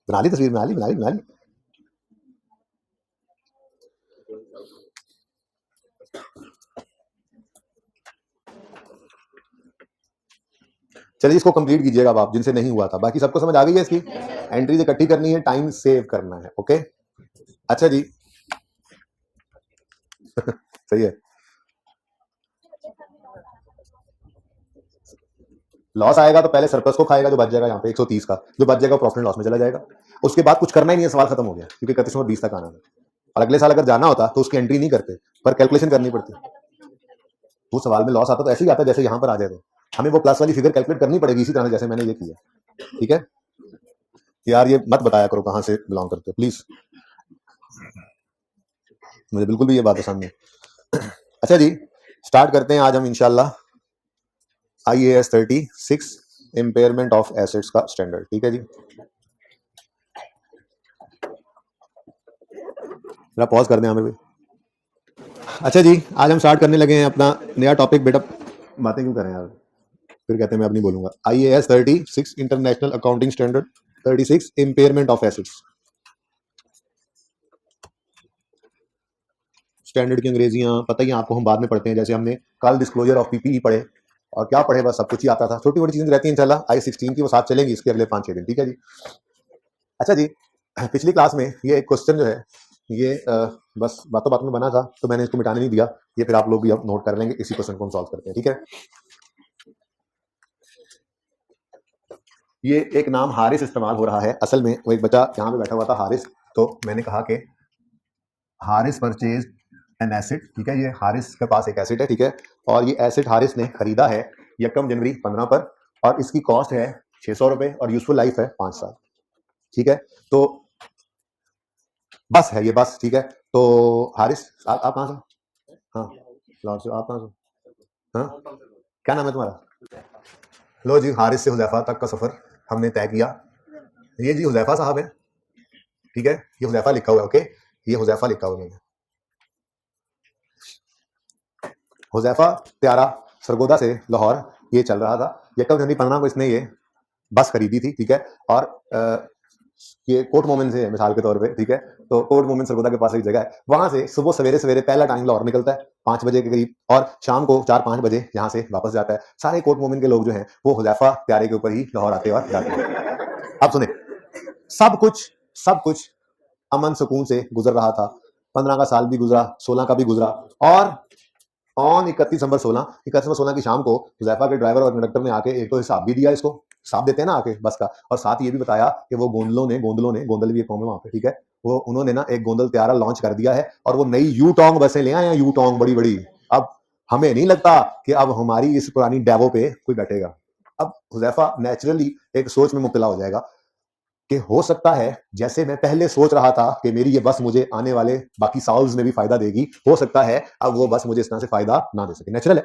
बना ली तस्वीर, बना ली, बना ली, बना ली। चलिए इसको कंप्लीट कीजिएगा अब आप, जिनसे नहीं हुआ था। बाकी सबको समझ आ गई है इसकी, एंट्रीज इकट्ठी करनी है, टाइम सेव करना है, ओके। अच्छा जी सही है। लॉस आएगा तो पहले सरप्लस को खाएगा जो बच जाएगा यहाँ पे 130 का, जो बच जाएगा प्रॉफिट एंड लॉस में चला जाएगा। उसके बाद कुछ करना ही नहीं है, सवाल खत्म हो गया, क्योंकि 31 तक आना है। और अगले साल अगर जाना होता तो उसकी एंट्री नहीं करते, पर कैलकुलेशन करनी पड़ती। वो सवाल में लॉस आता तो ऐसे ही आता जैसे यहाँ पर आ जाए, तो हमें वो प्लस वाली फिगर कैलकुलेट करनी पड़ेगी इसी तरह जैसे मैंने ये किया। ठीक है यार, ये मत बताया करो कहां से बिलोंग करते हो प्लीज, मुझे बिल्कुल भी ये बात पसंद नहीं। अच्छा जी, स्टार्ट करते हैं आज हम इंशाल्लाह IAS 36 इम्पेयरमेंट ऑफ एसेट्स का स्टैंडर्ड। ठीक है जी, जरा पॉज कर दें हमें भी। अच्छा जी, आज हम स्टार्ट करने लगे हैं अपना नया टॉपिक। बेटा बातें क्यों करें यार, फिर कहते हैं मैं अब नहीं बोलूंगा। IAS 36 international accounting standard 36 impairment of assets. Standard की अंग्रेजियां पता ही आपको, हम बाद में पढ़ते हैं। जैसे हमने कल डिस्क्लोजर ऑफ PPE पढ़े, और क्या पढ़े, बस सब कुछ ही आता था। छोटी मोटी चीजें रहती हैं इंशाल्लाह I16 की, वो साथ चलेंगी इसके अगले 5-6 दिन। ठीक है जी। अच्छा जी, पिछली क्लास में ये एक क्वेश्चन जो है ये बस बातों बातों में बना था, तो मैंने इसको मिटाने नहीं दिया। ये फिर आप लोग भी अब नोट कर लेंगे, इसी क्वेश्चन को हम सॉल्व करते हैं। ठीक है, ये एक नाम हारिस इस्तेमाल हो रहा है। असल में वो एक बच्चा यहाँ पे बैठा हुआ था हारिस, तो मैंने कहा कि हारिस परचेज एन एसेट। ठीक है, ये हारिस के पास एक एसेट है। ठीक है, और ये एसेट हारिस ने खरीदा है 1 जनवरी 15 पर, और इसकी कॉस्ट है 600 रुपए और यूजफुल लाइफ है 5 साल। ठीक है, तो बस है ये, बस। ठीक है, तो हारिस आप कहाँ से? हाँ, लाहौर से। आप कहाँ से? हाँ, क्या नाम है तुम्हारा? लो जी, हारिस से हुजैफा तक का सफर हमने तय किया। ये जी हुजैफा साहब है। ठीक है, ये हुजैफा लिखा हुआ है। ओके, ये हुजैफा लिखा हुआ है। हुजैफा त्यारा सरगोदा से लाहौर ये चल रहा था। 1 जनवरी 15 को इसने ये बस खरीदी थी। ठीक है, और ये कोट मोमिन से मिसाल के तौर पे। ठीक है, तो कोट मोमिन सरगोदा के पास एक जगह है, वहां से सुबह सवेरे सवेरे पहला टाइम लाहौर निकलता है 5 बजे के करीब, और शाम को 4-5 बजे यहाँ से वापस जाता है। सारे कोट मोमिन के लोग जो हैं वो हुजैफा प्यारे के ऊपर ही लाहौर आते और जाते हैं। अब सुने, सब कुछ अमन सुकून से गुजर रहा था। 15 का साल भी गुजरा, 16 का भी गुजरा, और ऑन 31 दिसंबर 16 की शाम को हुजैफा के ड्राइवर और कंडक्टर ने आके एक तो हिसाब भी दिया, इसको हिसाब देते हैं ना आके बस का, और साथ ये भी बताया कि वो गोंदलों ने कौम है वहां पे। ठीक है, वो उन्होंने ना एक गोंदल त्यारा लॉन्च कर दिया है, और वो नई यू टोंग बसें ले आए हैं, यू टोंग बड़ी बड़ी। अब हमें नहीं लगता कि अब हमारी इस पुरानी डेवो पे कोई बैठेगा। अब हुजैफा नेचुरली एक सोच में मुब्तला हो जाएगा कि हो सकता है जैसे मैं पहले सोच रहा था कि मेरी ये बस मुझे आने वाले बाकी साल्स में भी फायदा देगी, हो सकता है अब वो बस मुझे इस तरह से फायदा ना दे सके। नेचुरल है,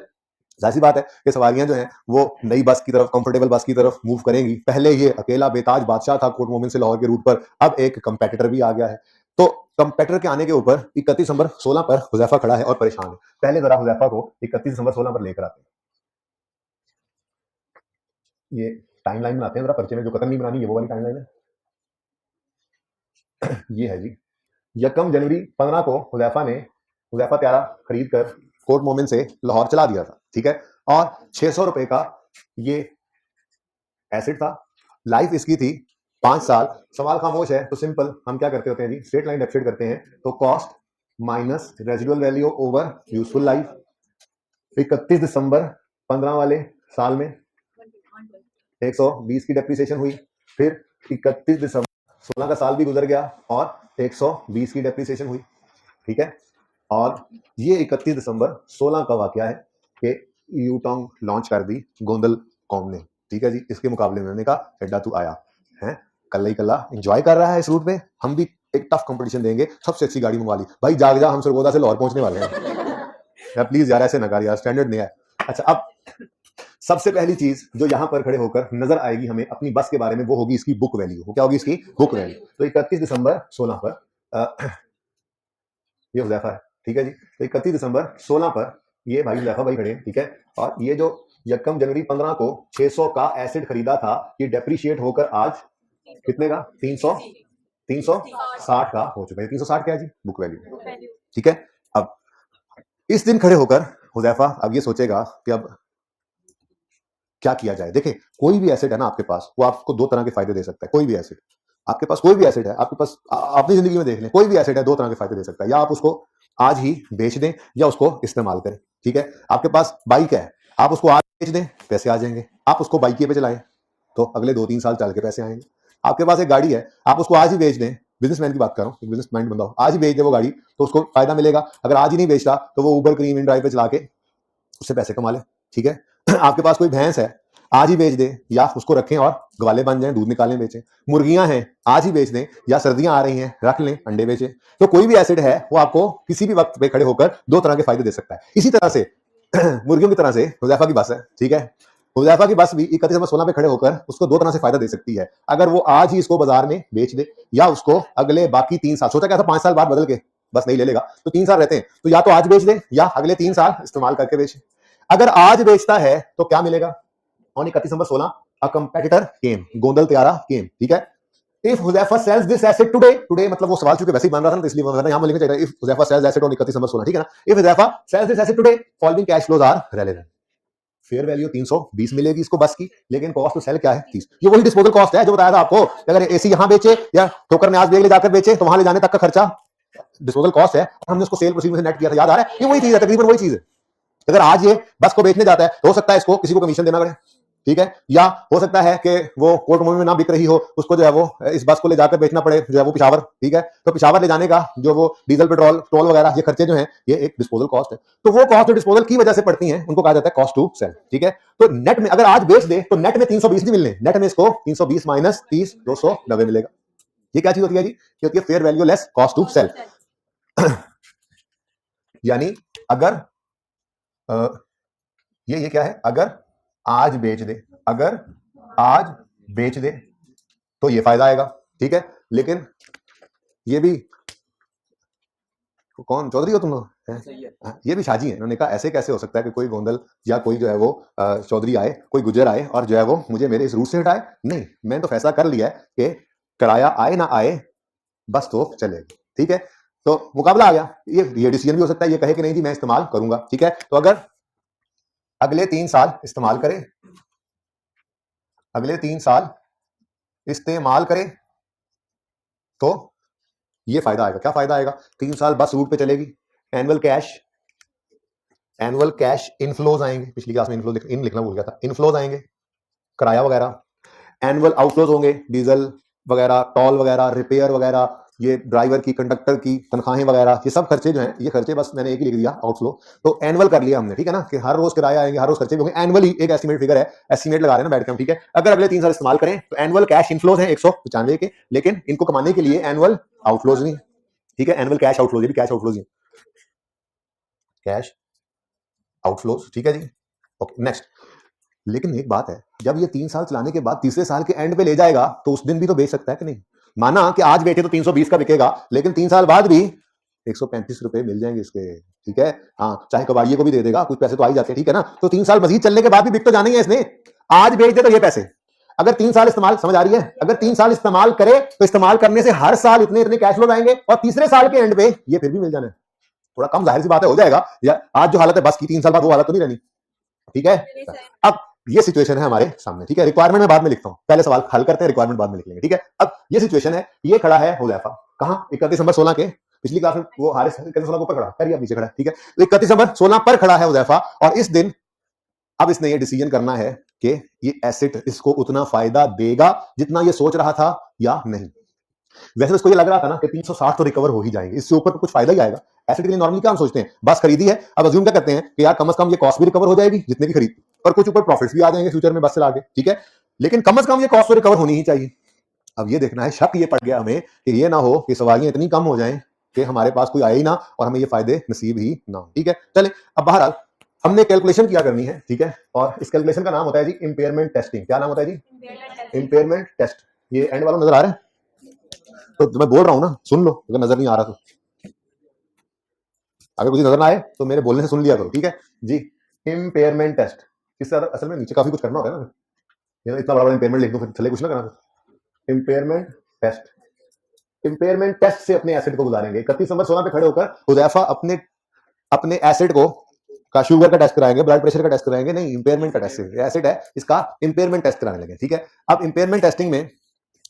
जाहिर सी बात है कि सवारियां जो हैं वो नई बस की तरफ, कंफर्टेबल बस की तरफ मूव करेंगी। पहले ये अकेला बेताज बादशाह था कोट मोमिन से लाहौर के रूट पर, अब एक कंपेटिटर भी आ गया है। तो कंपेटिटर के आने के ऊपर 31 दिसंबर 16 पर हुजैफा खड़ा है और परेशान है। पहले जरा हुजैफा को 31 दिसंबर 16 पर लेकर आते हैं। ये टाइमलाइन बनाते हैं जरा, पर्चे में जो कतन नहीं बनानी है वो वाली टाइमलाइन है। ये है जी, 1 जनवरी 15 को हुजैफा त्यारा खरीद कर कोट मोमिन से लाहौर चला दिया था। ठीक है, और 600 रुपए का ये एसेट था। लाइफ इसकी थी 5 साल। सवाल खामोश है, तो सिंपल हम क्या करते होते हैं जी, स्ट्रेट लाइन डेफिसिट करते हैं। तो cost minus residual value over useful life. 31 दिसंबर 15 वाले साल में 120 की डेप्रिसिएशन हुई। फिर 31 दिसंबर 16 का साल भी गुजर गया और 120 की डेप्रिसिएशन हुई। ठीक है, और ये 31 दिसंबर 16 का वाकया है कि यूटोंग लॉन्च कर दी गोंदल कौम ने। ठीक है जी, इसके मुकाबले में मैंने कहा एड्डा तू आया है, कल्ला ही कल्ला एंजॉय कर रहा है इस रूट में। हम भी एक टफ कंपटीशन देंगे, सबसे अच्छी गाड़ी मंगवा ली भाई, जाग जा, हम सरगोदा से लाहौर पहुंचने वाले हैं। यार प्लीज यार, ऐसे ना कर यार, स्टैंडर्ड नहीं है। अच्छा, अब सबसे पहली चीज जो यहां पर खड़े होकर नजर आएगी हमें अपनी बस के बारे में, वो होगी इसकी बुक वैल्यू। क्या होगी इसकी बुक वैल्यू? तो 31 दिसंबर 16 पर ये हुजैफा है। ठीक है जी, तो 31 दिसंबर 16 पर ये भाई हुजैफा भाई खड़े हैं। ठीक है, और ये जो 1 जनवरी 15 को 600 का एसेट खरीदा था, ये डेप्रिशिएट होकर आज कितने का? 360 का हो चुका है। 360 क्या है जी? Book value. ठीक है, अब इस दिन खड़े होकर हुजैफा अब ये सोचेगा कि अब क्या किया जाए। देखिए, कोई भी एसेट है ना आपके पास, वो आपको 2 तरह के फायदे दे सकता है। कोई भी एसेट आपके पास, कोई भी एसेट है आपके पास, अपनी जिंदगी में देख लें, कोई भी एसेट है 2 तरह के फायदे दे सकता है। या आप उसको आज ही बेच दें या उसको इस्तेमाल करें। ठीक है, आपके पास बाइक है, आप उसको आज बेच दें, पैसे आ जाएंगे। आप उसको बाइक पे चलाएं तो अगले 2-3 साल चल के पैसे आएंगे। आपके पास एक गाड़ी है, आप उसको आज ही बेच दें, बिजनेसमैन की बात कर रहा हूँ, एक बिजनेस माइंड बंदा हो, आज ही बेच दे वो गाड़ी तो उसको फायदा मिलेगा। अगर आज ही नहीं बेचता तो वो उबर क्रीम इन ड्राइव पे चला के उससे पैसे कमा ले। ठीक है आपके पास कोई भैंस है, आज ही बेच दें या उसको रखें और ग्वाले बन जाएं, दूध निकालें बेचें। मुर्गियां हैं, आज ही बेच दें या सर्दियां आ रही हैं रख लें, अंडे बेचें। तो कोई भी एसेट है वो आपको किसी भी वक्त पे खड़े होकर दो तरह के फायदे दे सकता है। इसी तरह से मुर्गियों की तरह से हुज़ैफा की बस है। ठीक है, हुज़ैफा की बस भी 31 नंबर 16 पे खड़े होकर उसको दो तरह से फायदा दे सकती है। अगर वो आज ही इसको बाजार में बेच दे या उसको अगले बाकी 3 साल, सोचा क्या था 5 साल बाद बदल के बस नहीं ले लेगा, तो 3 साल रहते हैं, तो या तो आज बेच दे या अगले 3 साल इस्तेमाल करके बेचे। अगर आज बेचता है तो क्या मिलेगा? On 31 number 16 a competitor came, गोंदल त्यारा केम। ठीक है, if Huzaifa sells this asset today, today मतलब वो सवाल चूंकि वैसे ही बन रहा था ना, तो इसलिए वरना यहां लिखना चाहिए if Huzaifa sells asset on 31 number 16। ठीक है ना, if Huzaifa sells this asset today following cash flows are relevant. Fair value 320 मिलेगी इसको बस की, लेकिन कॉस्ट टू सेल क्या है 30। ये वही डिस्पोजल कॉस्ट है जो बताया था आपको। अगर एसी यहां बेचे या ठोकर ने आज बेग ले जाकर बेचे तो वहां ले जाने तक का खर्चा डिस्पोजल कॉस्ट है, हमने उसको सेल प्रोसीड में से नेट किया था, याद आ रहा है? ये वही चीज है, तकरीबन वही चीज है। अगर आज ये बस को बेचने जाता है तो हो सकता है इसको किसी को कमीशन देना पड़े। ठीक है, या हो सकता है कि वो कोर्ट में ना बिक रही हो, उसको जो है वो इस बस को ले जाकर बेचना पड़े जो है वो पिशावर। ठीक है, तो पिशावर ले जाने का जो वो डीजल पेट्रोल टोल वगैरह ये खर्चे जो हैं ये एक डिस्पोजल कॉस्ट है। तो वो कॉस्ट जो डिस्पोजल की वजह से पड़ती हैं उनको कहा जाता है कॉस्ट टू सेल। ठीक है, तो नेट में अगर आज बेच दे तो नेट में 320 नहीं मिलने, नेट में इसको 320 माइनस 30 290 मिलेगा। ये क्या चीज होती है जी? ये होती है fair value less cost to sell. यानी अगर ये क्या है? अगर आज बेच दे, अगर आज बेच दे तो ये फायदा आएगा। ठीक है, लेकिन ये भी कौन चौधरी हो तुम लोग? ये भी शाजी है। इन्होंने कहा ऐसे कैसे हो सकता है कि कोई गोंदल या कोई जो है वो चौधरी आए, कोई गुजर आए और जो है वो मुझे मेरे इस रूट से हटाए? नहीं, मैंने तो फैसला कर लिया है कि किराया आए ना आए बस तो चलेगी। ठीक है, तो मुकाबला आ गया। ये डिसीजन भी हो सकता है, ये कहे कि नहीं जी मैं इस्तेमाल करूंगा। ठीक है, तो अगर अगले 3 साल इस्तेमाल करें, अगले 3 साल इस्तेमाल करें तो ये फायदा आएगा। क्या फायदा आएगा? 3 साल बस रूट पे चलेगी, एनुअल कैश इनफ्लोज आएंगे। पिछली क्लास में इनफ्लो इन लिखना भूल गया था, इनफ्लोज आएंगे, किराया वगैरह। एनुअल आउटफ्लोज होंगे, डीजल वगैरह, टोल वगैरह, रिपेयर वगैरह, ये ड्राइवर की, कंडक्टर की तनख्वाहें वगैरह, ये सब खर्चे जो हैं, ये खर्चे बस मैंने एक ही लिख दिया आउटफ्लो। तो एनुअल कर लिया हमने। ठीक है ना, कि हर रोज किराया आएंगे, हर रोज खर्चे भी होंगे। एनुअली एक एस्टिमेट फिगर है, एस्टिमेट लगा रहे हैं ना बैठ के हम। ठीक है, अगर अगले 3 साल इस्तेमाल करें तो एनुअल कैश इनफ्लोज है 195 के, लेकिन इनको कमाने के लिए एनुअल आउटफ्लोज नहीं। ठीक है, एनुअल कैश आउटफ्लोज, ये भी कैश आउटफ्लोज है, कैश आउटफ्लोज। ठीक है जी, ओके नेक्स्ट। लेकिन एक बात है, जब ये 3 साल चलाने के बाद तीसरे साल के एंड पे ले जाएगा तो उस दिन भी तो बेच सकता है कि नहीं? माना कि आज बेचे तो 320 का बिकेगा, लेकिन 3 साल बाद भी 135 रुपए मिल जाएंगे इसके। ठीक है, हाँ, चाहे कबाड़िए को भी दे देगा, कुछ पैसे तो आ ही जाते हैं। ठीक है ना, तो 3 साल मजीद चलने के बाद भी बिक तो जाने ही है इसने। आज बेच दे तो ये पैसे, अगर 3 साल इस्तेमाल, समझ आ रही है? अगर 3 साल इस्तेमाल करे तो इस्तेमाल करने से हर साल इतने इतने कैश फ्लो आएंगे और तीसरे साल के एंड पे ये फिर भी मिल जाना है। थोड़ा कम जाहिर सी बात है हो जाएगा, या आज जो हालत है बस की 3 साल बाद वो हालत तो नहीं रहनी। ठीक है, अब ये सिचुएशन है हमारे सामने। ठीक है, रिक्वायरमेंट मैं बाद में लिखता हूं, पहले सवाल हल करते हैं, रिक्वायरमेंट बाद में लिख लेंगे। ठीक है, अब ये सिचुएशन है, ये खड़ा है हुज़ैफा कहां? 31 नंबर 16 के, पिछली क्लास में वो हारिस 31 16 के ऊपर खड़ा, करिए पीछे खड़ा। ठीक है, तो 31 नंबर 16 पर खड़ा है हुज़ैफा और इस दिन अब इसने ये डिसीजन करना है कि ये एसेट इसको उतना फायदा देगा जितना ये सोच रहा था या नहीं। वैसे तो इसको ये लग रहा था ना कि 360 तो रिकवर हो ही जाएंगे, इससे ऊपर तो कुछ फायदा ही आएगा। एसेट के लिए नॉर्मली क्या हम सोचते हैं, बस खरीदी है, अब अज्यूम क्या करते हैं कि यार कम से कम ये कॉस्ट भी रिकवर हो जाएगी जितने की खरीद, और कुछ ऊपर प्रॉफिट्स भी आ जाएंगे फ्यूचर में बस से आगे। ठीक है, लेकिन कम से कम ये कॉस्ट तो रिकवर होनी ही चाहिए। अब ये देखना है, शक ये पड़ गया हमें कि ये ना हो कि सवारियां इतनी कम हो जाएं कि हमारे पास कोई आए ही ना और हमें ये फायदे नसीब ही ना हो। ठीक है, चले अब बहरहाल हमने कैलकुलेशन किया करनी है। ठीक है, और इस कैलकुलेशन का नाम होता है जी इंपेयरमेंट टेस्टिंग। क्या नाम होता है जी? Impairment test. ये एंड वाला नजर आ रहा है? तो मैं बोल रहा हूं ना, सुन लो, अगर नजर नहीं आ रहा तो। अगर कुछ नजर ना आए तो मेरे बोलने से सुन लिया करो। ठीक है जी, इंपेयरमेंट टेस्ट। इससे असल में नीचे काफी कुछ करना होता है ना, ये इतना बड़ा इंपेयरमेंट लिख दो फिर चले कुछ ना करना। इंपेयरमेंट टेस्ट, इंपेयरमेंट टेस्ट से अपने एसेट को गुजारेंगे। 31 नंबर 16 पे खड़े होकर हुज़ैफा अपने एसेट को का शुगर का टेस्ट कराएंगे, ब्लड प्रेशर का टेस्ट कराएंगे, नहीं इंपेयरमेंट का टेस्ट। एसेट है इसका इंपेयरमेंट टेस्ट कराने लगे। ठीक है, अब इंपेयरमेंट टेस्टिंग में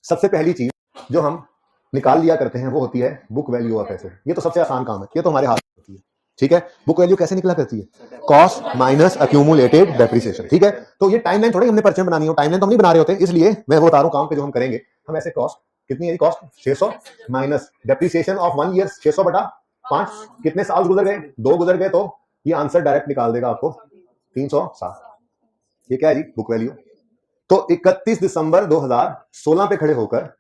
सबसे पहली चीज जो हम निकाल लिया करते हैं वो होती है बुक वैल्यू ऑफ एसेट। ये तो सबसे आसान काम है, ये तो हमारे हाथ में होती है। ठीक है, बुक वैल्यू कैसे निकला करती है, कॉस्ट माइनस अक्यूमुलेटेड डेप्रिसिएशन। ठीक है, तो ये टाइमलाइन थोड़ी हमने परिचय में बनानी हो, टाइमलाइन तो हम नहीं बना रहे होते, इसलिए मैं वो बता रहा हूं काम पे जो हम करेंगे। हम ऐसे कॉस्ट कितनी है, cost 600 minus depreciation of 1 year 600 बटा 5, कितने साल गुजर गए, 2 गुजर गए, तो ये आंसर डायरेक्ट निकाल देगा आपको 307। ये क्या है जी, बुक वैल्यू। तो 31 दिसंबर 2016 पे खड़े होकर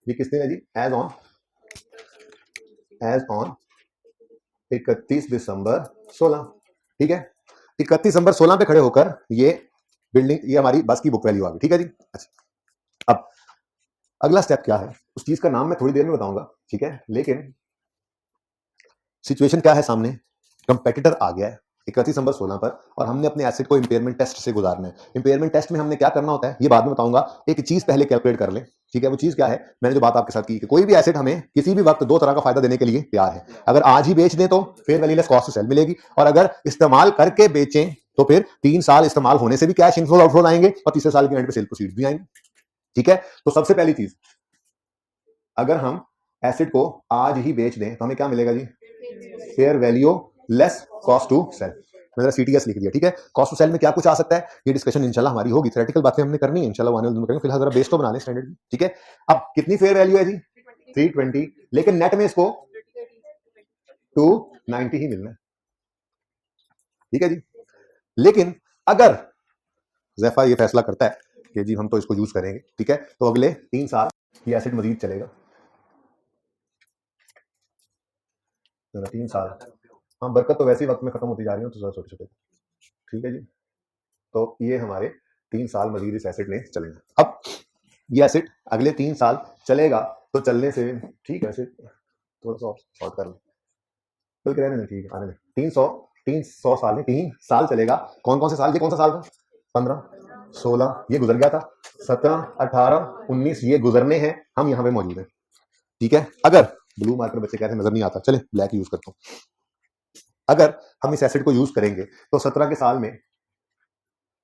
ये किसने है जी, एज ऑन 31 दिसंबर 16। ठीक है, 31 दिसंबर 16 पे खड़े होकर ये बिल्डिंग, ये हमारी बस की बुक वैल्यू आ गई। ठीक है जी। अच्छा, अब अगला स्टेप क्या है, उस चीज का नाम मैं थोड़ी देर में बताऊंगा। ठीक है, लेकिन सिचुएशन क्या है, सामने कंपेटिटर आ गया है 31 दिसंबर 16 पर, और हमने अपने एसेट को इंपेयरमेंट टेस्ट से गुजारना है। इंपेयरमेंट टेस्ट में हमने क्या करना होता है ये बाद में बताऊंगा, एक चीज पहले कैलकुलेट कर ले। ठीक है, वो चीज क्या है, मैंने जो बात आपके साथ की कि कोई भी एसेट हमें किसी भी वक्त दो तरह का फायदा देने के लिए तैयार है। अगर आज ही बेच दें तो fair value less cost to sell मिलेगी, और अगर इस्तेमाल करके बेचें तो फिर 3 साल इस्तेमाल होने से भी कैश इनफ्लो आउटफ्लो आएंगे, और तीसरे साल के एंड पे सेल प्रोसीड्स भी आएंगे। ठीक है, तो सबसे पहली चीज, अगर हम एसेट को आज ही बेच दें तो हमें क्या मिलेगा जी, fair value less cost to sell, मैंने सीटीएस लिख दिया। ठीक है, कॉस्ट टू सेल में क्या कुछ आ सकता है, ये डिस्कशन इंशाल्लाह हमारी होगी, थ्योरेटिकल बातें हमने करनी है इंशाल्लाह आने वाले दिन में करेंगे, फिलहाल जरा बेस तो बना लें स्टैंडर्ड की। ठीक है, अब कितनी फेयर वैल्यू है जी, 320, लेकिन नेट में इसको 290 ही मिलना है। ठीक है जी, लेकिन अगर ज़ैफा ये फैसला करता है कि जी हम तो इसको यूज करेंगे, ठीक है, तो अगले 3 साल ये एसेट मजीद चलेगा, 3 साल। हाँ, बरकत तो वैसे ही वक्त में खत्म होती जा रही है, तो छोटे छोटे। ठीक है जी, तो ये हमारे 3 साल मजीद इस एसेट में चलेगा। अब ये एसेट अगले 3 साल चलेगा, तो चलने से ठीक है, थोड़ा सा शॉर्ट कर लें, बल्कि रहने दें, ठीक है, आने दें। 300 साल में 3 साल चलेगा। कौन कौन से साल, ये कौन सा साल था, 15 16 ये गुजर गया था, 17 18 19 ये गुजरने हैं, हम यहाँ पे मौजूद हैं। ठीक है, अगर ब्लू मार्कर बच्चे कहते हैं नजर नहीं आता, चले ब्लैक यूज करता हूँ। अगर हम इस एसेट को यूज करेंगे तो 17 के साल में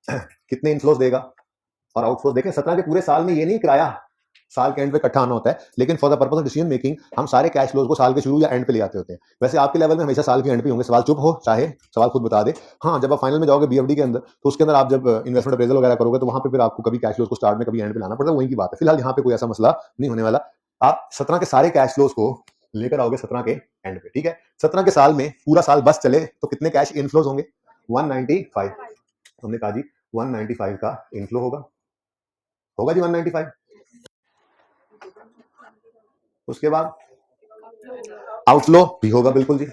कितने इनफ्लोज देगा और आउटफ्लोज देखें। 17 के पूरे साल में ये नहीं किराया साल के एंड पे इकट्ठा आना होता है, लेकिन for the purpose of decision making हम सारे कैश फ्लोज को साल के शुरू या एंड पे ले आते होते हैं। वैसे आपके लेवल में हमेशा साल के एंड पे होंगे, सवाल चुप हो चाहे सवाल खुद बता दे। हाँ, जब आप फाइनल में जाओगे बीएफडी के अंदर, तो उसके अंदर आप जब इन्वेस्टमेंट अप्रेजल वगैरह करोगे तो वहां पे फिर आपको कभी कैश फ्लोज को स्टार्ट में कभी एंड पे लाना पड़ता है, वही की बात है। फिलहाल यहाँ पे कोई ऐसा मसला नहीं होने वाला, आप 17 के सारे कैश फ्लोज को लेकर आओगे 17 के एंड पे। ठीक है, 17 के साल में पूरा साल बस चले तो कितने कैश इनफ्लोज होंगे, 195। हमने कहा जी 195 का इनफ्लो होगा जी 195। उसके बाद आउटफ्लो भी होगा, बिल्कुल जी।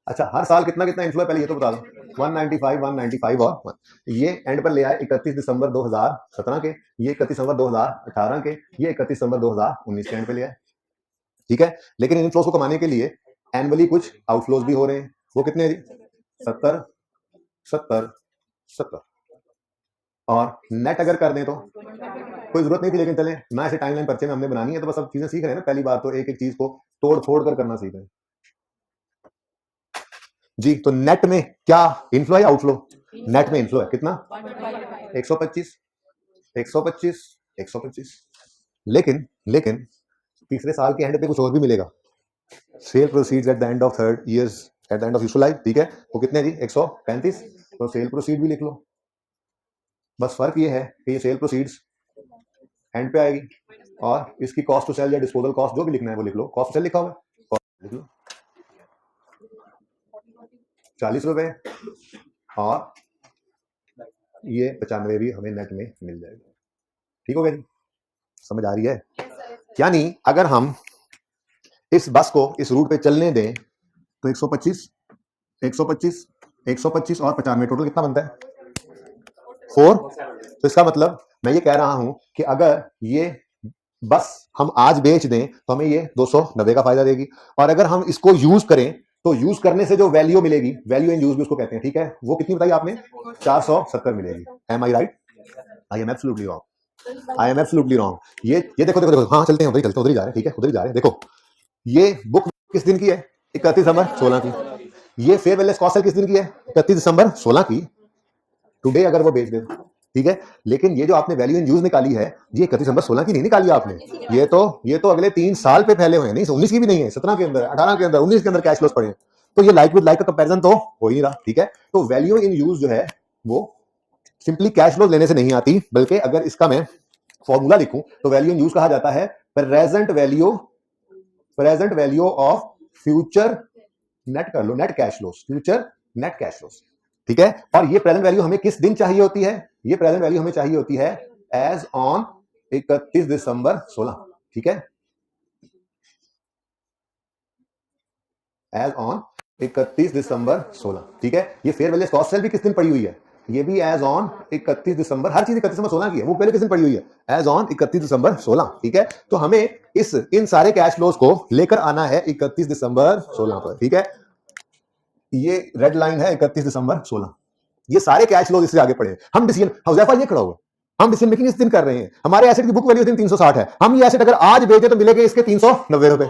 अच्छा, हर साल कितना कितना इनफ्लो है पहले ये तो बता दो, 195 और ये एंड पर ले आए 31 दिसंबर 2017 के, ये 31 दिसंबर 2018 के, ये 31 दिसंबर 2019 के एंड पे ले आए। ठीक है, लेकिन इन इनफ्लोज को कमाने के लिए एनुअली कुछ आउटफ्लोज भी हो रहे हैं, वो कितने हैं जी, 70 70 70। और नेट अगर कर दें तो कोई जरूरत नहीं थी, लेकिन चलें ना, ऐसे टाइमलाइन पर्चे में हमने बनानी है, तो बस अब चीजें सीख रहे हैं ना, पहली बार तो एक एक चीज को तोड़ फोड़ कर करना सीख रहे हैं जी। तो नेट में क्या इनफ्लो है या आउटफ्लो, नेट में इनफ्लो है कितना, 125 125 125। लेकिन तीसरे साल के एंड पे कुछ और भी मिलेगा, sale proceeds at the end of third years at the end of usual life. ठीक है, वो कितने हैं जी, 135। तो सेल प्रोसीड भी लिख लो, बस फर्क ये है कि ये सेल प्रोसीड्स एंड पे आएगी, और इसकी कॉस्ट टू सेल या डिस्पोजल कॉस्ट जो भी लिखना है वो लिख लो, कॉस्ट टू सेल लिखा हुआ है, कॉस्ट लिख लो 40 रुपए, और ये 95 भी हमें नेट में मिल जाएगा। ठीक हो गया जी, समझ आ रही है। यानी अगर हम इस बस को इस रूट पे चलने दें तो 125 125 125 और 95 टोटल कितना बनता है, 4। तो इसका मतलब मैं ये कह रहा हूं कि अगर ये बस हम आज बेच दें तो हमें ये 290 का फायदा देगी, और अगर हम इसको यूज करें तो यूज करने से जो वैल्यू मिलेगी, वैल्यू इन यूज भी उसको कहते हैं। ठीक है, वो कितनी बताई आपने, 470 मिलेगी। Am I right, I am absolutely wrong, I am absolutely wrong. ये देखो देखो देखो, हाँ चलते हैं, उधर ही चलते हैं, उधर ही जा रहे हैं। ठीक है, उधर ही जा रहे हैं। देखो ये बुक किस दिन की है, 31 दिसंबर 16 की। ये फेयर वैल्यू कॉस्ट किस दिन की है, 31 दिसंबर 16 की। टुडे अगर वो बेच दे ठीक है। लेकिन ये जो आपने वैल्यू इन यूज निकाली है, ये 31 दिसंबर 16 की नहीं निकाली आपने, ये तो अगले 3 साल पे फैले हुए हैं, नहीं 19 की भी नहीं है, 17 के अंदर, 18 के अंदर, 19 के अंदर कैश फ्लोस पड़े हैं। तो ये लाइक विद लाइक का कंपैरिजन तो हो ही नहीं रहा। ठीक है, तो वैल्यू इन यूज जो है वो सिंपली कैश फ्लो लेने से नहीं आती, बल्कि अगर इसका मैं फॉर्मूला लिखूं तो वैल्यू इन यूज कहा जाता है present value of future net, कर लो net cash flows, future net cash flows. ठीक है, और ये प्रेजेंट वैल्यू हमें किस दिन चाहिए होती है? ये प्रेजेंट वैल्यू हमें चाहिए होती है एज ऑन 31 दिसंबर 16। ठीक है, एज ऑन 31 दिसंबर 16। ठीक है, ये फेयर वैल्यू कॉस्ट सेल भी किस दिन पड़ी हुई है? ये भी एज ऑन 31 दिसंबर, हर चीज 31 दिसंबर 16 की है, वो पहले किस दिन पड़ी हुई है? एज ऑन 31 दिसंबर 16। ठीक है, तो हमें इन सारे कैश फ्लोज को लेकर आना है 31 दिसंबर 16 पर। ठीक है, ये रेड लाइन है 31 दिसंबर 16, ये सारे कैश फ्लोज इससे आगे पड़े। हम डिसीजन, हुजैफा ये खड़ा हुआ, हम डिसीजन मेकिंग इस दिन कर रहे हैं। हमारे एसेट की बुक वैल्यू इस दिन 360 है, हम ये एसेट अगर आज बेचे तो मिलेंगे इसके 390 रुपए,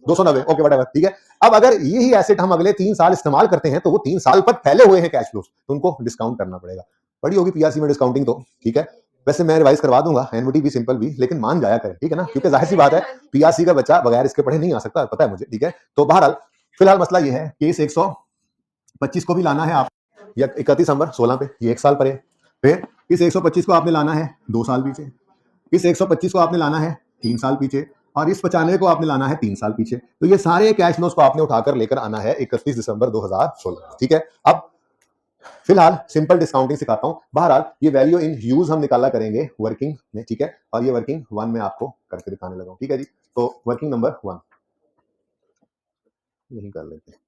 290, ओके व्हाटएवर। ठीक है, अब अगर यही एसेट हम अगले 3 साल इस्तेमाल करते हैं तो वो 3 साल पर फैले हुए हैं कैश फ्लोज, तो उनको डिस्काउंट करना पड़ेगा। बड़ी होगी पीआरसी में डिस्काउंटिंग तो। ठीक है, वैसे मैं रिवाइज करवा दूंगा, एनवीटी भी सिंपल भी, लेकिन मान जाया करें। ठीक है ना, क्योंकि जाहिर सी बात है पीआरसी का बच्चा बगैर इसके पढ़े नहीं आ सकता, पता है मुझे। ठीक है, तो बहरहाल फिलहाल मसला ये है कि इस 125 को भी लाना है आप या 31 दिसंबर 16 पे, ये 1 साल पर है। फिर इस 125 को आपने लाना है 2 साल पीछे, इस 125 को आपने लाना है 3 साल पीछे, और इस 95 को आपने लाना है 3 साल पीछे। तो ये सारे कैश फ्लोज को आपने उठाकर लेकर आना है 31 दिसंबर 2016। ठीक है, अब फिलहाल सिंपल डिस्काउंटिंग सिखाता हूं। बहरहाल ये वैल्यू इन यूज हम निकाला करेंगे वर्किंग में। ठीक है, और ये वर्किंग 1 में आपको करके दिखाने लगा हूं। ठीक है जी, तो वर्किंग नंबर 1 यही कर लेते हैं।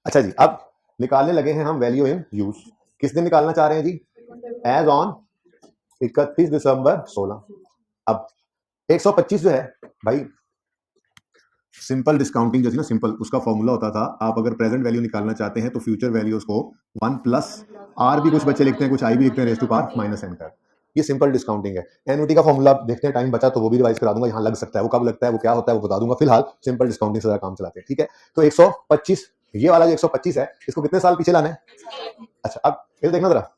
अच्छा जी, अब निकालने लगे हैं हम वैल्यू इन यूज। किस दिन निकालना चाह रहे हैं जी? एज ऑन 31 दिसंबर 16। अब 125 जो है भाई, सिंपल डिस्काउंटिंग जो थी ना, सिंपल, उसका फॉर्मूला होता था, आप अगर प्रेजेंट वैल्यू निकालना चाहते हैं तो फ्यूचर वैल्यूज को 1 प्लस आर भी कुछ बच्चे लिखते हैं, कुछ आई भी लिखते हैं, raise to power minus N कर। ये सिंपल डिस्काउंटिंग है। एनयूटी का फॉर्मूला देखते हैं, टाइम बचा तो वो भी रिवाइज करा दूंगा, यहाँ लग सकता है, वो कब लगता है, वो क्या होता है, वो बता दूंगा। फिलहाल सिंपल डिस्काउंटिंग से काम चलाते हैं। ठीक है, तो 125, ये वाला जो 125 है, इसको कितने साल पीछे लाना है? अच्छा, अब ये देखना जरा,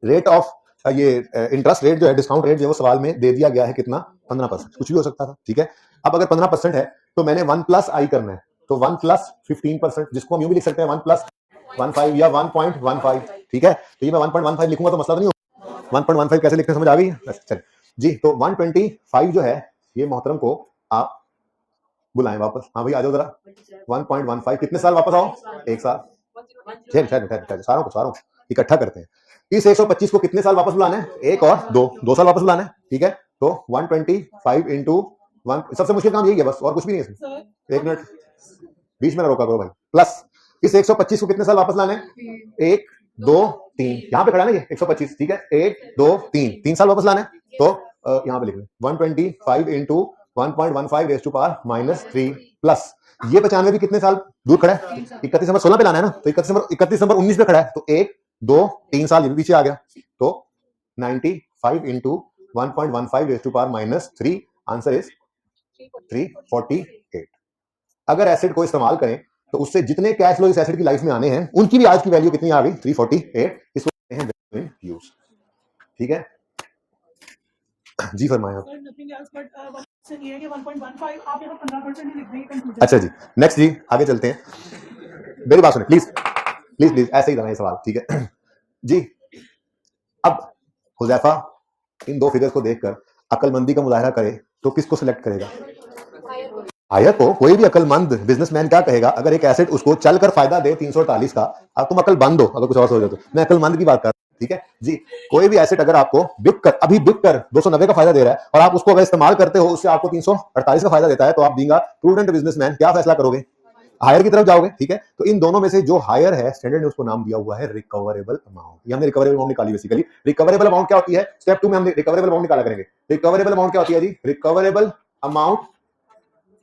रेट ऑफ ये इंटरेस्ट रेट जो है, डिस्काउंट रेट जो है, वो सवाल में दे दिया गया है कितना? 15%, कुछ भी हो सकता था। ठीक है, अब अगर 15% है तो मैंने 1 प्लस आई करना है, तो 1 प्लस 15%, जिसको हम यूं भी लिख सकते हैं 1 प्लस 15 या 1.15। ठीक है, तो ये मैं 1.15 लिखूंगा तो मसला तो नहीं होगा। 1.15 कैसे लिखते हैं, समझ आ गई? चलिए जी, तो 125 जो है, ये मोहतरम को आप बुलाएं वापस। हाँ भाई आ जाओ जरा। 1.15 कितने साल वापस आओ? 1 साल। सारों को इकट्ठा करते हैं। इस 125 को कितने साल वापस बुलाना है? 1 और 2 साल वापस बुलाना है। ठीक है, तो 125 इंटू 1, सबसे मुश्किल काम यही है बस, और कुछ भी नहीं है इसमें। 1 मिनट बीच में ना रोका करो भाई। प्लस इस 125 को कितने साल वापस लाने? 1 2 3, यहाँ पे खड़ा है ना ये 125। ठीक है, 1 2 3 साल वापस लाना है, तो यहाँ पे लिख लें 125 into 1.15 raise to power minus 3 plus ये 95 भी कितने साल दूर खड़ा है? 31 दिसंबर 16 पे लाना है ना, तो 31 दिसंबर 19 पे खड़ा है, तो 1 2 3 साल ये भी पीछे आ गया, तो 95 into 1.15 raise to power minus 3, answer is 348। अगर एसिड को इस्तेमाल करें तो उससे जितने कैश फ्लो इस एसिड की लाइफ में आने हैं, उनकी भी आज की वैल्यू कितनी आ गई? 348। इसको कहते हैं वैल्यू इन यूज। ठीक है जी, फरमाया। अच्छा जी, नेक्स्ट जी, आगे चलते हैं। मेरी बात सुनिए प्लीज प्लीज प्लीज, ऐसे ही रहना सवाल। ठीक है जी, अब हुजैफा इन 2 फिगर्स को देखकर अकलमंदी का मुजाहरा करे तो किसको सिलेक्ट करेगा? हायर को। कोई भी अकलमंद बिजनेसमैन क्या कहेगा, अगर एक एसेट उसको चलकर फायदा दे 348 का, अब तुम अकल बंद हो, अगर कुछ और सोच रहे हो तो, मैं अकलमंद की बात कर रहा हूं। ठीक है जी, कोई भी एसेट अगर आपको अभी बिक कर 290 का फायदा दे रहा है और आप उसको अगर इस्तेमाल करते हो, उससे आपको 348 का फायदा देता है, तो आप बीइंग प्रूडेंट बिजनेसमैन क्या फैसला करोगे? हायर की तरफ जाओगे। ठीक है, तो इन दोनों में से जो हायर है, स्टैंडर्ड ने उसको नाम दिया हुआ है रिकवरेबल अमाउंट। ये हमने रिकवरेबल अमाउंट निकाली बेसिकली। रिकवरेबल अमाउंट क्या होती है? स्टेप 2 में हम रिकवरेबल अमाउंट निकाला करेंगे। रिकवरेबल अमाउंट क्या होती है जी? Recoverable amount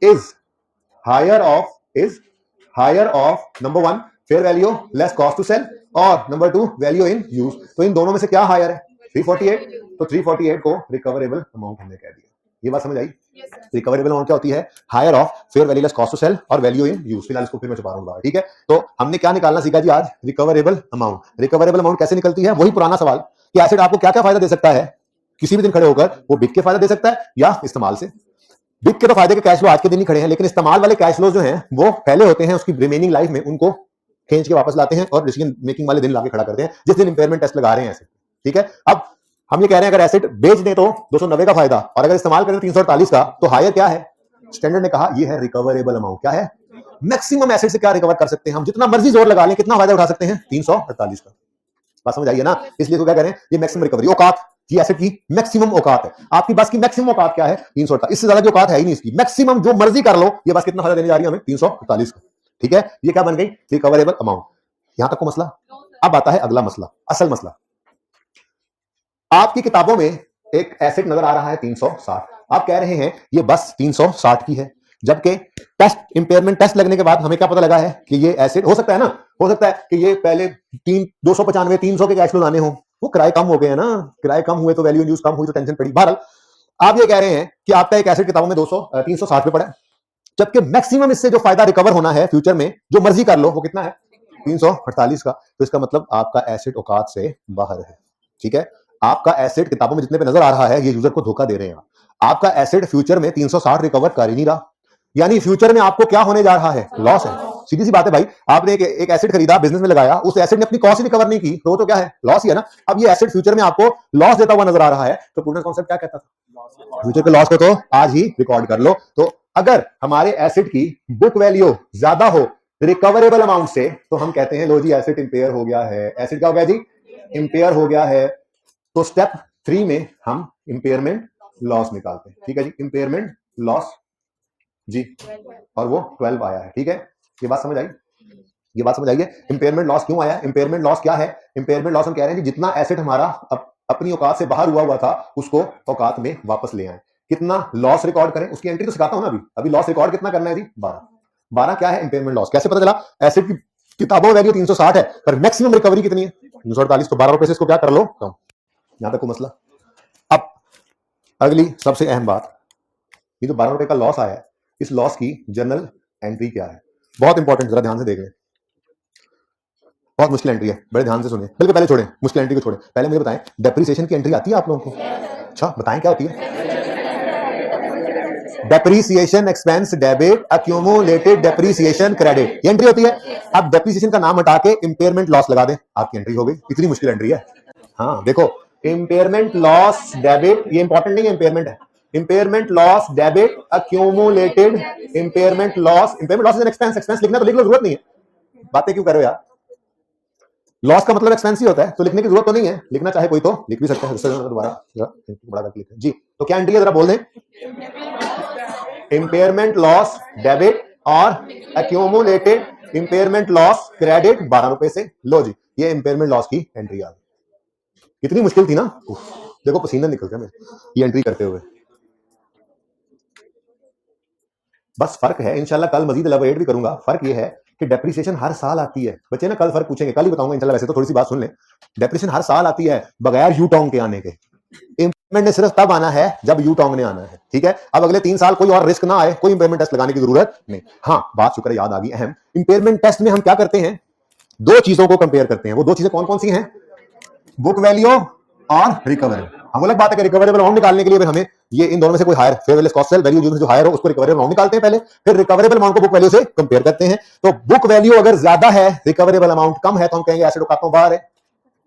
is higher of number 1 fair value less cost to sell, और नंबर 2 वैल्यू इन यूज। तो इन दोनों में से क्या हायर है? 348। तो 348 को रिकवरेबल अमाउंट हमने कह दिया। ये बात समझ आई? रिकवरेबल अमाउंट क्या होती है? Higher of fair value less cost to sell और वैल्यू इन यूज। फिलहाल इसको फिर मैं छुपा रहा हूँ, ठीक है? तो हमने क्या निकालना सीखा जी आज? Recoverable amount. रिकवरेबल अमाउंट कैसे निकलती है? वही पुराना सवाल कि एसेट आपको क्या क्या फायदा दे सकता है किसी भी दिन खड़े होकर। वो बिक के फायदा दे सकता है या इस्तेमाल से। बिक के तो फायदे के कैश फ्लो आज के दिन ही खड़े हैं, लेकिन इस्तेमाल वाले कैश फ्लो जो हैं वो पहले होते हैं, उसकी रिमेनिंग लाइफ में उनको खींच के वापस लाते हैं और डिसीजन मेकिंग वाले दिन लाके खड़ा करते हैं जिस दिन इंपेयरमेंट टेस्ट लगा रहे हैं एसेट, ठीक है? अब हम ये कह रहे हैं अगर एसेट बेच दें तो 290 का फायदा और अगर इस्तेमाल करें 348 का, तो हायर क्या है? स्टैंडर्ड ने कहा ये है रिकवरेबल अमाउंट। क्या है? मैक्सिमम एसेट से क्या रिकवर कर सकते हैं हम, जितना मर्जी जोर लगा लें, कितना फायदा उठा सकते हैं? 348 का। बात समझ आइए ना? इसलिए तो क्या करें, ये मैक्सिमम रिकवरी औकात, ये एसेट की मैक्सिमम औकात है। आपकी बस की मैक्सिमम औकात क्या है? 348। इससे ज्यादा की औकात है ही नहीं इसकी। मैक्सिमम जो मर्जी कर लो, ये बस कितना फायदा देने जा रही है हमें? 348 का, ठीक है? ये क्या बन गई? Recoverable amount. यहां तक को मसला। अब आता है अगला मसला, असल मसला। आपकी किताबों में एक एसेट नजर आ रहा है 360। आप कह रहे हैं ये बस 360 की है, जबकि टेस्ट इंपेयरमेंट टेस्ट लगने के बाद हमें क्या पता लगा है कि ये एसेट हो सकता है ना, हो सकता है कि ये पहले 295 300 के कैश फ्लो आने हो, वो किराए कम हो गए हैं ना, किराए कम हुए तो वैल्यू इन यूज कम हुई तो टेंशन पड़ी। बहरहाल आप ये कह रहे हैं कि आपका एक एसेट किताबों में 360 पे पड़ा है, जबकि मैक्सिमम इससे जो फायदा रिकवर होना है फ्यूचर में, जो मर्जी कर लो, वो कितना है? 348 का। तो इसका मतलब आपका एसेट औकात से बाहर है, ठीक है? आपका एसेट किताबों में जितने पे नजर आ रहा है, ये यूजर को धोखा दे रहे हैं। आपका एसेट फ्यूचर में 360 रिकवर कर ही नहीं रहा, यानी फ्यूचर में आपको क्या होने जा रहा है? लॉस है। सीधी सी बात है भाई, आपने एक एसेट खरीदा, बिजनेस में लगाया, उस एसेट ने अपनी कॉस्ट रिकवर नहीं की, तो क्या है? लॉस ही है ना। अब ये एसेट फ्यूचर में आपको लॉस देता हुआ नजर आ रहा है, तो प्रूडेंस कॉन्सेप्ट क्या कहता था? फ्यूचर के लॉस को तो आज ही रिकॉर्ड कर लो। तो अगर हमारे एसेट की बुक वैल्यू ज्यादा हो रिकवरेबल अमाउंट से, तो हम कहते हैं लो जी एसेट इंपेयर हो गया है। एसेट क्या हो गया जी? इंपेयर हो गया है। तो स्टेप 3 में हम इंपेयरमेंट लॉस निकालते हैं, ठीक है जी? इंपेयरमेंट लॉस जी, और वो 12 आया है, ठीक है? ये बात समझ आई? ये बात समझ आई है? इंपेयरमेंट लॉस क्यों आया? इंपेयरमेंट लॉस क्या है? इंपेयरमेंट लॉस हम कह रहे हैं कि जितना एसेट हमारा अपनी औकात से बाहर हुआ था, उसको औकात में वापस ले आए। कितना लॉस रिकॉर्ड करें, उसकी एंट्री तो सिखाता हूं ना अभी लॉस रिकॉर्ड कितना करना है जी? 12 क्या है इंपेयरमेंट लॉस? कैसे पता चला? एसेट की किताबों वैल्यू 360 है, पर मैक्सिमम रिकवरी कितनी है? 348। तो 12 रुपए से इसको क्या कर लो कम। यहां तक को मसला। अब अगली सबसे अहम बात, ये जो 12 रुपए का लॉस आया है, इस लॉस की जर्नल एंट्री क्या है? बहुत इंपॉर्टेंट, जरा ध्यान से देख लें। बहुत मुश्किल एंट्री है, बड़े ध्यान से सुनिए। बल्कि पहले छोड़ें, मुश्किल एंट्री को छोड़ें, पहले मुझे बताएं डेप्रिसिएशन की एंट्री आती है आप लोगों को? अच्छा बताएं क्या होती है? Depreciation expense debit, accumulated depreciation credit, ये एंट्री होती है। अब डेप्रिसिएशन का नाम हटा के इंपेयरमेंट लॉस लगा दें, आपकी एंट्री हो गई। इतनी मुश्किल एंट्री है। हाँ देखो, इंपेयरमेंट लॉस डेबिट, ये इंपॉर्टेंट नहीं है, इंपेयरमेंट है। Impairment loss debit accumulated impairment loss. Impairment loss is an expense, expense लिखना तो लिख लो, जरूरत नहीं है। बातें क्यों कर रहे हो यार? लॉस का मतलब एक्सपेंस ही होता है, तो लिखने की जरूरत तो नहीं है। लिखना चाहे कोई तो लिख भी सकता है। दोबारा बड़ा करके लिखें जी। तो क्या एंट्री है जरा बोल दें? इंपेयरमेंट लॉस डेबिट और अक्यूमुलेटेड इंपेयरमेंट लॉस क्रेडिट 12 रुपए से। लो जी, ये इंपेयरमेंट लॉस की एंट्री आ गई। कितनी मुश्किल थी ना? देखो पसीना निकल गया मेरे ये एंट्री करते हुए। बस फर्क है, इंशाल्लाह कल मजीद एलाबोरेट भी करूंगा। फर्क ये है कि डेप्रिसिएशन हर साल आती है। बच्चे ना कल फर्क पूछेंगे, कल ही बताऊंगा इंशाल्लाह। वैसे तो थोड़ी सी बात सुन ले, डेप्रिसिएशन हर साल आती है बगैर यू टॉन्ग के आने के। इंपेयरमेंट ने सिर्फ तब आना है जब यू टॉन्ग ने आना है, ठीक है? अब अगले 3 साल कोई और रिस्क ना आए, कोई इंपेयरमेंट टेस्ट लगाने की जरूरत नहीं। हाँ बात शुक्र याद आ गई अहम। इंपेयरमेंट टेस्ट में हम क्या करते हैं? 2 चीजों को कंपेयर करते हैं। वो 2 चीजें कौन कौन सी हैं? बुक वैल्यू और रिकवरेबल। हम अलग बात है कि रिकवरेबल अमाउंट निकालने के लिए फिर हमें ये इन दोनों में से कोई higher fair value cost cell value जो हायर हो उसको रिकवरेबल अमाउंट निकालते हैं पहले, फिर रिकवरेबल अमाउंट को बुक वैल्यू से कंपेयर करते हैं। तो बुक वैल्यू अगर ज्यादा है, रिकवरेबल अमाउंट कम है, तो हम कहेंगे एसेट औकात में बाहर है।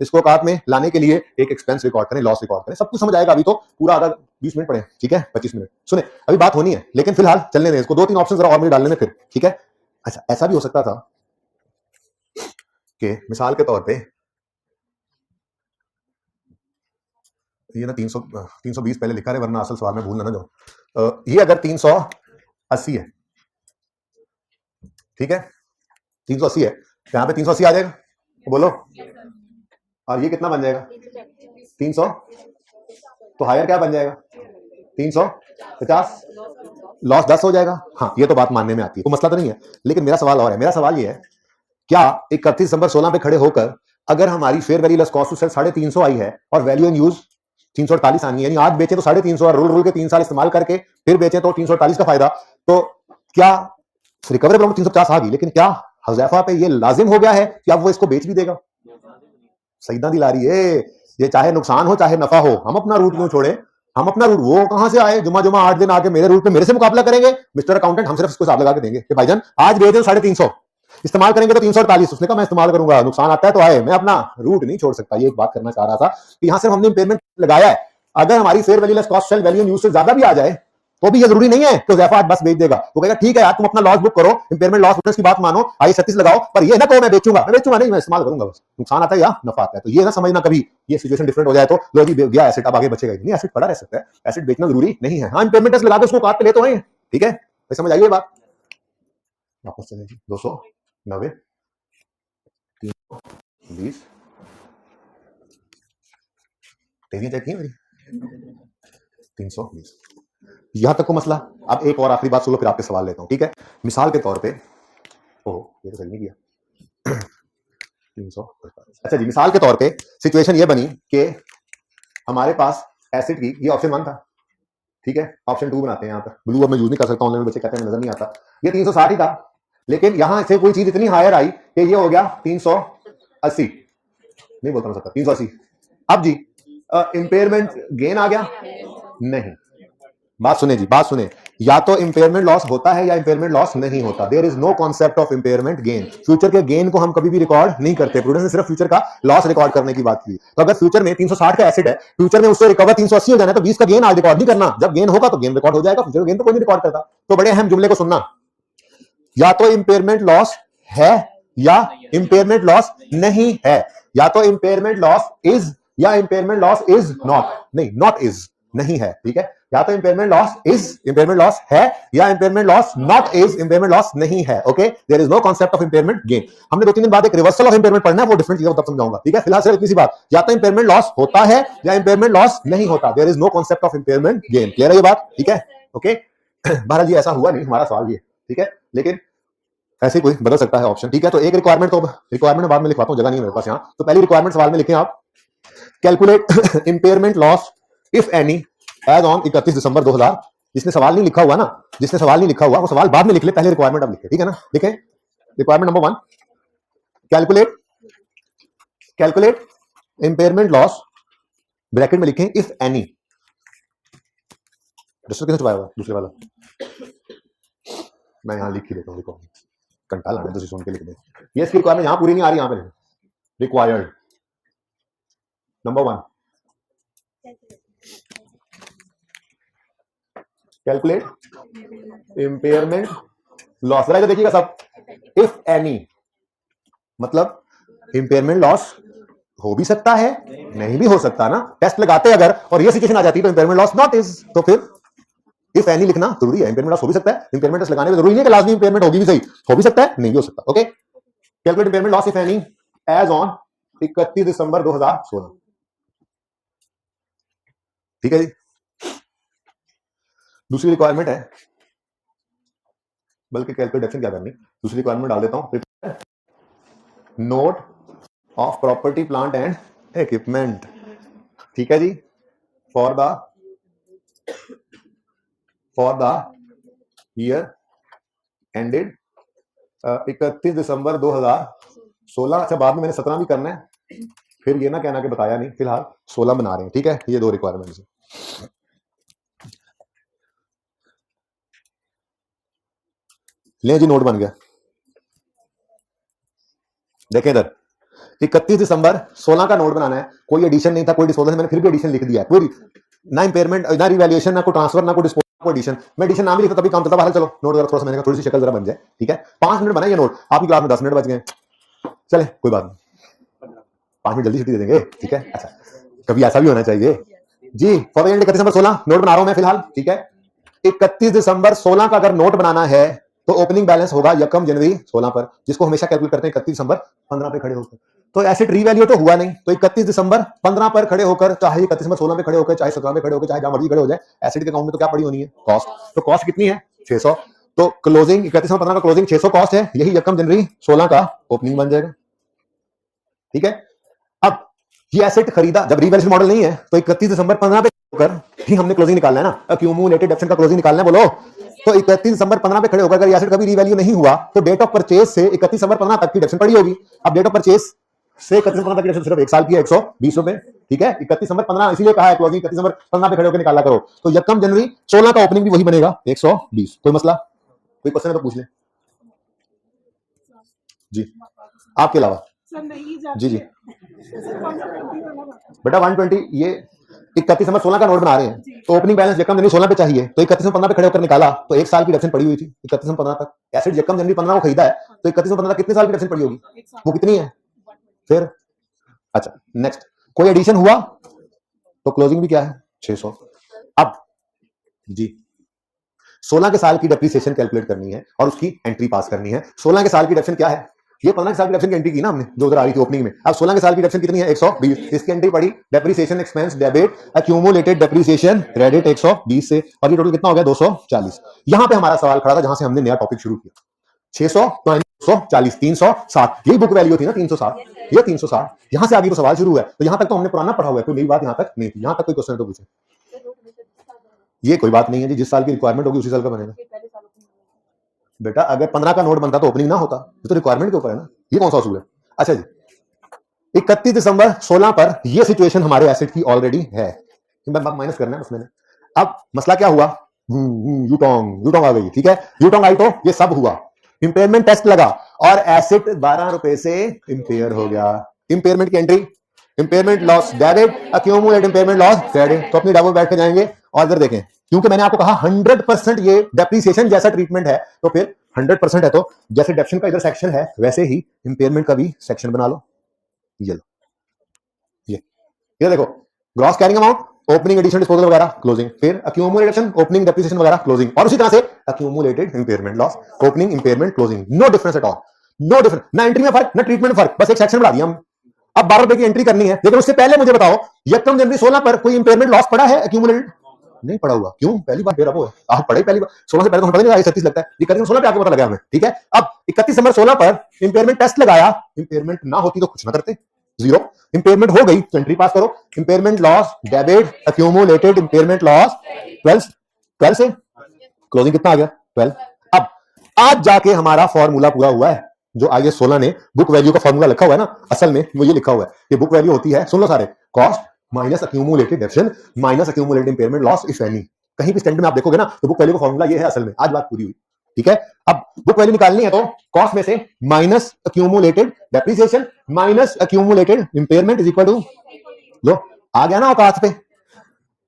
इसको औकात में लाने के लिए एक एक्सपेंस रिकॉर्ड करें, लॉस रिकॉर्ड करें। सब कुछ समझ आएगा। अभी तो पूरा आधा 20 मिनट पड़े, ठीक है? 25 मिनट सुने, अभी बात होनी है, लेकिन फिलहाल चलने दें इसको। 2-3 ऑप्शन जरा और मुझे डाल लेने फिर, ठीक है? अच्छा ऐसा भी हो सकता था कि मिसाल के तौर पे ये ना 320 पहले लिखा है, वरना असल सवाल में भूलना ना जाओ। ये अगर 380 है, ठीक है? 380 है, यहां पे 380 आ जाएगा, बोलो। और ये कितना बन जाएगा? 300। तो हायर क्या बन जाएगा? 350। लॉस 10 हो जाएगा। हाँ ये तो बात मानने में आती है, तो मसला तो नहीं है। लेकिन मेरा सवाल और है। मेरा सवाल ये है, क्या 31 दिसंबर 16 पे खड़े होकर अगर हमारी fair value less cost to sell 350 आई है और वैल्यू इन यूज 348 आनी है, यानी आज बेचे तो 350 और रोल के 3 साल इस्तेमाल करके फिर बेचे तो 348 का फायदा। तो क्या रिकवरेबल अमाउंट 350 आ गई, लेकिन क्या हुजैफा पे ये लाजिम हो गया है कि अब वो इसको बेच भी देगा? सईदा दिला रही है, ये चाहे नुकसान हो चाहे नफा हो, हम अपना रूट क्यों छोड़े? हम अपना रूट, वो कहां से आए जुमा जुमा 8 दिन आके मेरे रूट पे मेरे से मुकाबला करेंगे? मिस्टर अकाउंटेंट, हम सिर्फ इसको हिसाब लगा के देंगे कि भाईजान आज बेच दो 350, इस्तेमाल करेंगे तो 348। उसने कहा मैं इस्तेमाल करूंगा, नुकसान आता है तो आए, मैं अपना रूट नहीं छोड़ सकता। ये एक बात करना चाह रहा था कि यहां सिर्फ हमने इम्पेयरमेंट लगाया है, अगर हमारी fair value less cost cell value use से ज्यादा भी आ जाए तो भी ये जरूरी नहीं है कि हुजैफा आज बस बेच देगा। वो कहेगा ठीक है यार, तुम अपना लॉस बुक करो, इम्पेयरमेंट लॉस बुक की बात मानो, आई 36 लगाओ, पर ये ना कहो मैं बेचूंगा नहीं, मैं इस्तेमाल करूंगा, बस नुकसान आता है या नफा आता है। तो ये ना समझना कभी ये सिचुएशन डिफरेंट हो जाए तो लो जी गया एसेट, अब आगे बचेगा नहीं, एसेट पड़ा रह सकता है, एसेट बेचना जरूरी नहीं है। हाँ, इम्पेयरमेंट टेस्ट लगा के उसको काट पे ले तो आए, ठीक है, समझ आइए बात। वापस चलें जी, 290 320 तेजी चेक की मेरी 320, यहां तक को मसला। अब एक और आखिरी बात सुनो, फिर आपके सवाल लेता हूं, ठीक है। मिसाल के तौर पे ये तो सही नहीं किया 300, अच्छा जी, मिसाल के तौर पे सिचुएशन ये बनी कि हमारे पास एसिड की, ये ऑप्शन 1 था, ठीक है, ऑप्शन 2 बनाते हैं यहाँ पर, ब्लू अब मैं यूज नहीं कर सकता, ऑनलाइन में बच्चे कहते हैं नजर नहीं आता, ये 360 ही था, लेकिन यहां से कोई चीज इतनी हायर आई कि ये हो गया 380, नहीं बोलता मैं सकता 380। अब जी इंपेयरमेंट गेन आ गया? नहीं, बात सुने जी, बात सुने, या तो इंपेयरमेंट लॉस होता है या इंपेयरमेंट लॉस नहीं होता। There is no concept of impairment gain. Future के गेन को हम कभी भी रिकॉर्ड नहीं करते, प्रूडेंस ने सिर्फ फ्यूचर का लॉस रिकॉर्ड करने की बात की। तो अगर फ्यूचर में 360 का एसेट है, फ्यूचर में उससे रिकवर 380 हो जाना है, तो 20 का गेन आज रिकॉर्ड नहीं करना, जब गेन होगा तो गेन रिकॉर्ड हो जाएगा, फ्यूचर गेन तो कोई नहीं रिकॉर्ड करता। तो बड़े अहम जुमले को सुनना, या तो इंपेयरमेंट लॉस है या इंपेयरमेंट लॉस नहीं है, या तो इंपेयरमेंट लॉस इज या इंपेयरमेंट लॉस इज नॉट, नहीं नॉट इज नहीं है, ठीक है, या तो impairment loss is impairment loss है या impairment loss not is impairment loss नहीं है। Okay, there is no concept of impairment gain. हमने 2-3 दिन बाद एक रिवर्सल ऑफ इंपेयरमेंट पढ़ना है, वो डिफरेंट चीजें तब समझाऊंगा, ठीक है। फिलहाल सिर्फ इतनी सी बात, या तो इंपेयरमेंट लॉस होता है या इंपेयरमेंट लॉस नहीं होता, there is no concept of impairment gain. Clear है ये बात, ठीक है, ओके। भारत जी ऐसा हुआ नहीं, हमारा सवाल ये, ठीक है, लेकिन ऐसे कोई बदल सकता है ऑप्शन, ठीक है। तो एक रिक्वायरमेंट, तो रिक्वायरमेंट बाद में लिखवाता हूं, जगह नहीं है मेरे पास यहाँ, तो पहली रिक्वायरमेंट सवाल में लिखें आप, calculate impairment loss if any as on 31 दिसंबर 2000। जिसने सवाल नहीं लिखा हुआ ना, जिसने सवाल नहीं लिखा हुआ वो सवाल बाद में लिख ले, पहले रिक्वायरमेंट अब लिखे, ठीक है ना। लिखें requirement number 1, calculate impairment loss, bracket में लिखें इफ एनी। रजिस्टर किसने छुपाया हुआ दूसरे वाला? मैं यहाँ लिख ही देता हूँ, देखो कंटाल आने तो सुन के लिख दे। ये इसकी रिक्वायरमेंट यहाँ पूरी नहीं आ रही, यहाँ पे required number 1, calculate impairment loss. जरा देखिएगा सब, इफ एनी मतलब इंपेयरमेंट लॉस हो भी सकता है नहीं भी हो सकता ना, टेस्ट लगाते अगर और ये सिचुएशन आ जाती तो इंपेयरमेंट लॉस नॉट इज, तो फिर इफ एनी लिखना जरूरी है। इंपेयरमेंट लॉस हो भी सकता है, इंपेयरमेंट टेस्ट लगाने में जरूरी नहीं है कि लाजमी इंपेयरमेंट होगी भी, सही हो भी सकता है नहीं भी हो सकता। Okay, calculate impairment loss if any as on 31 दिसंबर 2016, ठीक है जी। दूसरी रिक्वायरमेंट है, बल्कि कैलकुलेशन क्या करनी, दूसरी रिक्वायरमेंट डाल देता हूं, note of property plant and equipment, ठीक है जी, फॉर द ईयर एंडेड 31 दिसंबर 2016। अच्छा, बाद में मैंने 17 भी करना है, फिर ये ना कहना कि बताया नहीं, फिलहाल 16 बना रहे हैं, ठीक है। ये 2 रिक्वायरमेंट्स हैं। ले जी, नोट बन गया, देखें इधर 31 दिसंबर 16 का नोट बनाना है, कोई एडिशन नहीं था, कोई डिस्पोजल, मैंने फिर भी एडिशन लिख दिया है, कोई ना इंपेयरमेंट ना रिवैल्यूएशन ना कोई ट्रांसफर ना कोई डिस्पोजल कोई एडिशन। मैं एडिशन नाम ही लिखता तभी काम चलता। चलो नोट जरा थोड़ा सा मैंने कहा थोड़ी सी शक्ल जरा बन जाए, ठीक है। 5 मिनट बना ये नोट, आपकी क्लास में 10 मिनट बच गए, चले कोई बात नहीं, 5 मिनट जल्दी छुट्टी दे देंगे, ठीक है। अच्छा, कभी ऐसा भी होना चाहिए जी। फॉर 31 दिसंबर 16 नोट बना रहा हूं मैं फिलहाल, ठीक है। 31 दिसंबर 16 का अगर नोट बनाना है तो ओपनिंग बैलेंस होगा 1 जनवरी 16 पर, जिसको हमेशा कैलकुलेट करते हैं 31 दिसंबर 15 पे खड़े होकर। तो एसेट रीवैल्यू तो हुआ नहीं, तो 31 दिसंबर 15 पर खड़े होकर, चाहे 31 दिसंबर 16 पे खड़े होकर, चाहे 17 पे खड़े होकर, चाहे जहां मर्जी खड़े हो जाए, एसेट के अकाउंट में तो क्या पड़ी होनी है, कॉस्ट। तो कॉस्ट कितनी है, 600। तो क्लोजिंग 31 दिसंबर 15 का क्लोजिंग 600 कॉस्ट है, यही 1 जनवरी 16 का ओपनिंग बन जाएगा, ठीक है। अब ये एसेट खरीदा, जब रीवैल्यूएशन मॉडल नहीं है तो 31 दिसंबर 15 पे होकर ही हमने क्लोजिंग निकालना है ना, अक्यूमुलेटेड डेप्शन का क्लोजिंग निकालना है, बोलो। तो 31 दिसंबर 15 पे खड़े होकर अगर ये एसेट कभी रीवैल्यू नहीं हुआ तो डेट ऑफ परचेज से 31 दिसंबर 15 तक की डेप्शन पड़ी होगी। अब डेट ऑफ परचेज से 31 दिसंबर तक की डेप्शन सिर्फ एक साल की है, 120 रुपए, ठीक है। 31 दिसंबर 15 इसीलिए कहा है क्लोजिंग 31 दिसंबर 15 पे खड़े होकर निकाला करो, तो यकम जनवरी 16 का ओपनिंग भी वही बनेगा 120। कोई मसला, कोई क्वेश्चन है तो पूछ ले जी, आपके अलावा। जी जी बेटा 120, ये 31 दिसंबर 16 का नोट बना रहे हैं, तो ओपनिंग बैलेंस यकम जनवरी 16 पे चाहिए, तो 31 दिसंबर 15 पे खड़े होकर निकाला तो एक साल की डेप्शन पड़ी हुई थी 31 दिसंबर 15 तक। एसेट यकम जनवरी 15 को खरीदा है तो 31 दिसंबर 15 कितने साल की डेप्शन पड़ी होगी, वो कितनी है फिर। अच्छा नेक्स्ट, कोई एडिशन हुआ तो क्लोजिंग भी क्या है 600। अब जी 16 के साल की डेप्रिसिएशन कैलकुलेट करनी है और उसकी एंट्री पास करनी है। 16 के साल की डेप्शन क्या है, ये 15 के साल की डेप्शन की एंट्री की ना हमने जो उधर आ रही थी ओपनिंग में। अब 16 के साल की डेप्शन कितनी है 120, इसकी एंट्री पड़ी depreciation expense debit accumulated depreciation credit 120 से, और ये टोटल कितना हो गया 240। यहां पे हमारा सवाल खड़ा था जहां से हमने नया टॉपिक शुरू किया, 600 240 360, यही बुक वैल्यू थी ना 360, ये 360, यहां से आगे तो सवाल शुरू है। तो यहां तक तो हमने पुराना पढ़ा हुआ है, कोई नई बात यहां तक नहीं थी। यहां तक कोई क्वेश्चन तो पूछे, ये कोई बात नहीं है जी, जिस साल की रिक्वायरमेंट होगी उसी साल का बनेगा बेटा। अगर 15 का नोट बनता तो ओपनिंग ना होता, ये तो रिक्वायरमेंट के ऊपर है ना, ये कौन सा असूल है। अच्छा जी 31 दिसंबर 16 पर ये सिचुएशन हमारे एसेट की ऑलरेडी है, माइनस करना है उसमें। अब मसला क्या हुआ, यूटोंग आ गई, ठीक है, यूटोंग आई तो ये सब हुआ, इंपेयरमेंट टेस्ट लगा और एसेट 12 रुपए से इंपेयर हो गया। इंपेयरमेंट की entry, impairment loss debit accumulate impairment loss credit, तो अपनी डेबो बैठ के जाएंगे और इधर देखें, क्योंकि मैंने आपको कहा 100% ये डेप्रिसिएशन जैसा ट्रीटमेंट है, तो फिर 100% है तो जैसे डेप्शन का इधर सेक्शन है वैसे ही इंपेयरमेंट का भी सेक्शन बना लो। ये लो, ये देखो, gross carrying amount, opening addition disposal वगैरह क्लोजिंग, फिर अक्यूमुलेशन ओपनिंग डेप्रिसिएशन वगैरह क्लोजिंग, और उसी तरह से accumulated impairment loss opening impairment closing, no difference at all, no difference, ना एंट्री में फर्क ना ट्रीटमेंट में फर्क, बस एक सेक्शन बढ़ा दिया हम। अब 12 रुपए की एंट्री करनी है, लेकिन उससे पहले मुझे बताओ यकम जनवरी 16 पर कोई इंपेयरमेंट लॉस पड़ा है अक्यूमुलेटेड, नहीं पड़ा हुआ, क्यों, पहली बार फिर अब आप पढ़े पहली बार 16 से पहले तो हमें पता नहीं 36 लगता है, ये करेंगे 16 पे आके पता लगा हमें, ठीक है। अब 31 दिसंबर 16 पर इंपेयरमेंट टेस्ट लगाया, इंपेयरमेंट ना होती तो कुछ ना करते, जीरो, इंपेयरमेंट हो गई तो एंट्री पास करो, impairment loss debit accumulated impairment loss 12 से क्लोजिंग कितना आ गया 12। अब आज जाके हमारा फॉर्मूला पूरा हुआ है, जो IAS 16 ने बुक वैल्यू का फॉर्मूला लिखा हुआ है ना, असल में वो ये लिखा हुआ है कि बुक वैल्यू होती है, सुन लो सारे, cost minus accumulated डेप्शन minus accumulated impairment loss if any. कहीं भी स्टैंडर्ड में आप देखोगे ना तो बुक वैल्यू का फॉर्मूला ये है असल में। आज बात पूरी हुई, ठीक है। अब बुक वैल्यू निकालनी है तो कॉस्ट में से minus accumulated depreciation minus accumulated impairment is equal to, लो आ गया ना औकात पे,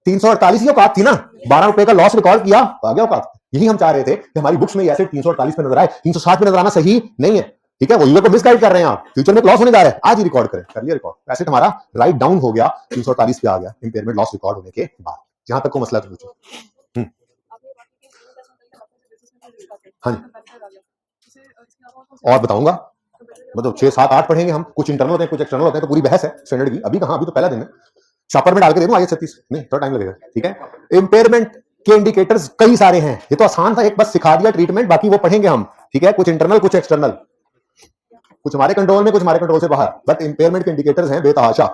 348 की औकात थी ना, 12 रुपए का लॉस रिकॉर्ड किया, आ गया औकात। यही हम चाह रहे थे कि हमारी बुक्स में ये एसेट 348 पे नजर आए, 360 पे नजर आना सही नहीं है, ठीक है, वो यूजर को मिसगाइड कर रहे हैं आप, फ्यूचर में लॉस होने जा रहा है, आज ही रिकॉर्ड करें, कर लिया रिकॉर्ड, एसेट हमारा राइट डाउन हो गया 348 पे आ गया इंपेयरमेंट लॉस रिकॉर्ड होने के बाद। जहां तक को मसला तो पूछो। हाँ जी और बताऊंगा, मतलब 6 7 8 पढ़ेंगे हम, कुछ इंटरनल होते हैं कुछ एक्सटर्नल होते हैं, तो पूरी बहस है स्टैंडर्ड की। अभी कहां, अभी तो पहला दिन है, शॉपर में डाल के दे दूं IAS 36, नहीं थोड़ा टाइम लगेगा, ठीक है। इंपेयरमेंट के इंडिकेटर्स कई सारे हैं, ये तो आसान था, एक बस सिखा दिया ट्रीटमेंट, बाकी वो पढ़ेंगे हम, ठीक है, कुछ इंटरनल कुछ एक्सटर्नल, कुछ हमारे कंट्रोल में कुछ हमारे कंट्रोल से बाहर, बट इंपेयरमेंट के इंडिकेटर्स हैं बेतहाशा।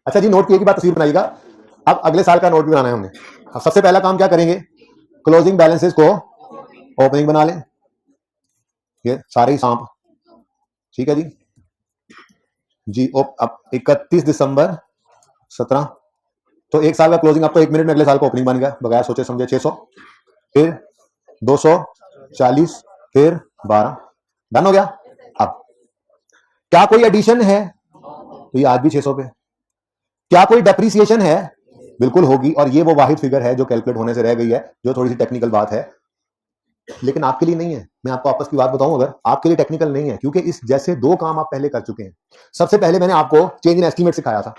अच्छा जी, नोट की एक ही बात तस्वीर बनाइएगा, अब अगले साल का नोट भी बनाना है हमने। सबसे पहला काम क्या करेंगे, क्लोजिंग बैलेंसेस को ओपनिंग बना लें, ये सारे ही सांप, ठीक है जी जी। अब 31 दिसंबर 17, तो एक साल का क्लोजिंग आपको 1 मिनट में अगले साल का ओपनिंग बन गया बगैर सोचे समझे, 600, फिर 240, फिर 12, डन हो गया। अब क्या कोई एडिशन है, तो ये आज भी 600 पे, क्या कोई डेप्रिसिएशन है, बिल्कुल होगी, और ये वो वाहिद फिगर है जो कैलकुलेट होने से रह गई है, जो थोड़ी सी टेक्निकल बात है, लेकिन आपके लिए नहीं है। मैं आपको आपस की बात बताऊं, अगर आपके लिए टेक्निकल नहीं है, क्योंकि इस जैसे 2 काम आप पहले कर चुके हैं। सबसे पहले मैंने आपको चेंज इन एस्टीमेट सिखाया था,